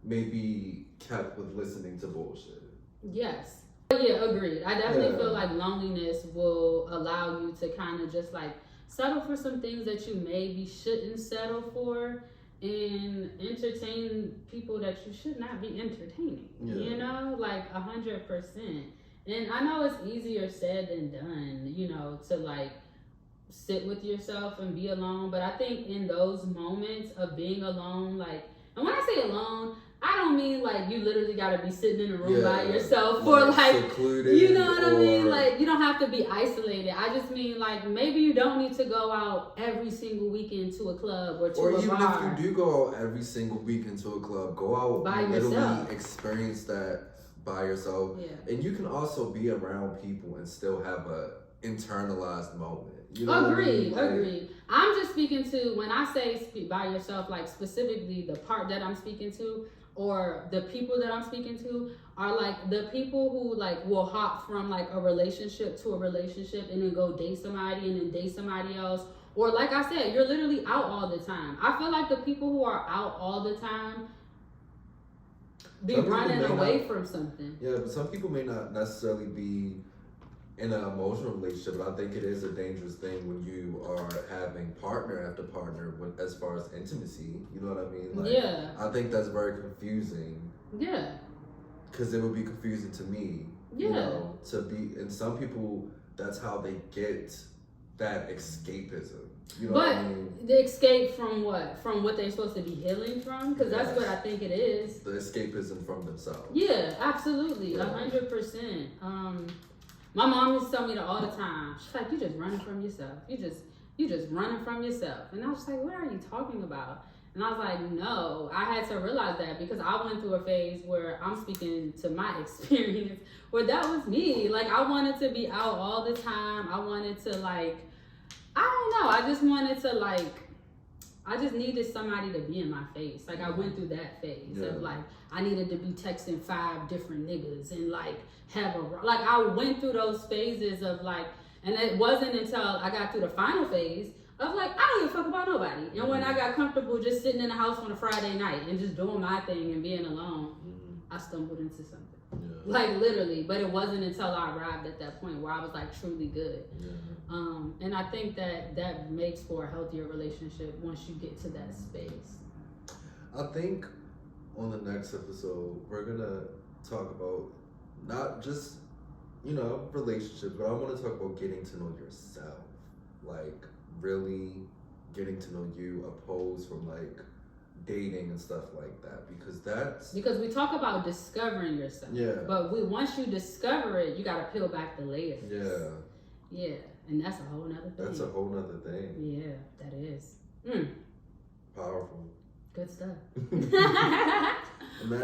may be kept with listening to bullshit. Yes. Yeah, agreed. I definitely feel like loneliness will allow you to kind of just like settle for some things that you maybe shouldn't settle for and entertain people that you should not be entertaining. Yeah. You know, like 100%. And I know it's easier said than done, you know, to like sit with yourself and be alone. But I think in those moments of being alone, like, and when I say alone, I don't mean like you literally gotta be sitting in a room by yourself or like secluded, you know what I mean? Like you don't have to be isolated. I just mean like maybe you don't need to go out every single weekend to a club or to a bar. Or even if you do go out every single weekend to a club, go out by and yourself. Literally experience that by yourself. Yeah. And you can also be around people and still have a internalized moment. You know agreed, what I mean? Agreed. I'm just speaking to, when I say speak by yourself, like specifically the part that I'm speaking to, or the people that I'm speaking to are like the people who like will hop from like a relationship to a relationship and then go date somebody and then date somebody else. Or like I said, you're literally out all the time. I feel like the people who are out all the time be running away from something. Yeah, but some people may not necessarily be in an emotional relationship, but I think it is a dangerous thing when you are having partner after partner with, as far as intimacy. You know what I mean? Like, I think that's very confusing. Yeah. Because it would be confusing to me. Yeah. You know, to be, and some people, that's how they get that escapism. You know what I mean? The escape from what? From what they're supposed to be healing from? Because that's what I think it is. The escapism from themselves. Yeah, absolutely. 100%. My mom used to tell me that all the time. She's like, you just running from yourself. You just running from yourself. And I was like, what are you talking about? And I was like, no. I had to realize that because I went through a phase where I'm speaking to my experience where that was me. Like, I wanted to be out all the time. I wanted to, like, I don't know. I just wanted to, like, I just needed somebody to be in my face. Like, I went through that phase of, like, I needed to be texting 5 different niggas and, like, have a, like, I went through those phases of, like, and it wasn't until I got through the final phase of, like, I don't give a fuck about nobody. And when I got comfortable just sitting in the house on a Friday night and just doing my thing and being alone, I stumbled into something. Yeah. Like, literally. But it wasn't until I arrived at that point where I was, like, truly good. Yeah. And I think that makes for a healthier relationship once you get to that space. I think on the next episode, we're going to talk about not just, you know, relationships, but I want to talk about getting to know yourself. Like, really getting to know you opposed from, like, dating and stuff like that, because we talk about discovering yourself. Yeah. But once you discover it, you gotta peel back the layers. Yeah. Yeah, and that's a whole nother thing. That's a whole nother thing. Yeah, that is. Powerful. Good stuff.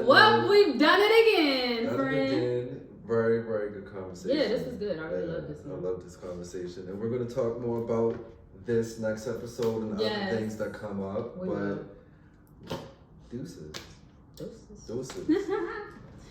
Well, we've done it again, friend. Very, very good conversation. Yeah, this is good. I really love this one. I love this conversation. And we're going to talk more about this next episode and other things that come up. Deuces. Deuces.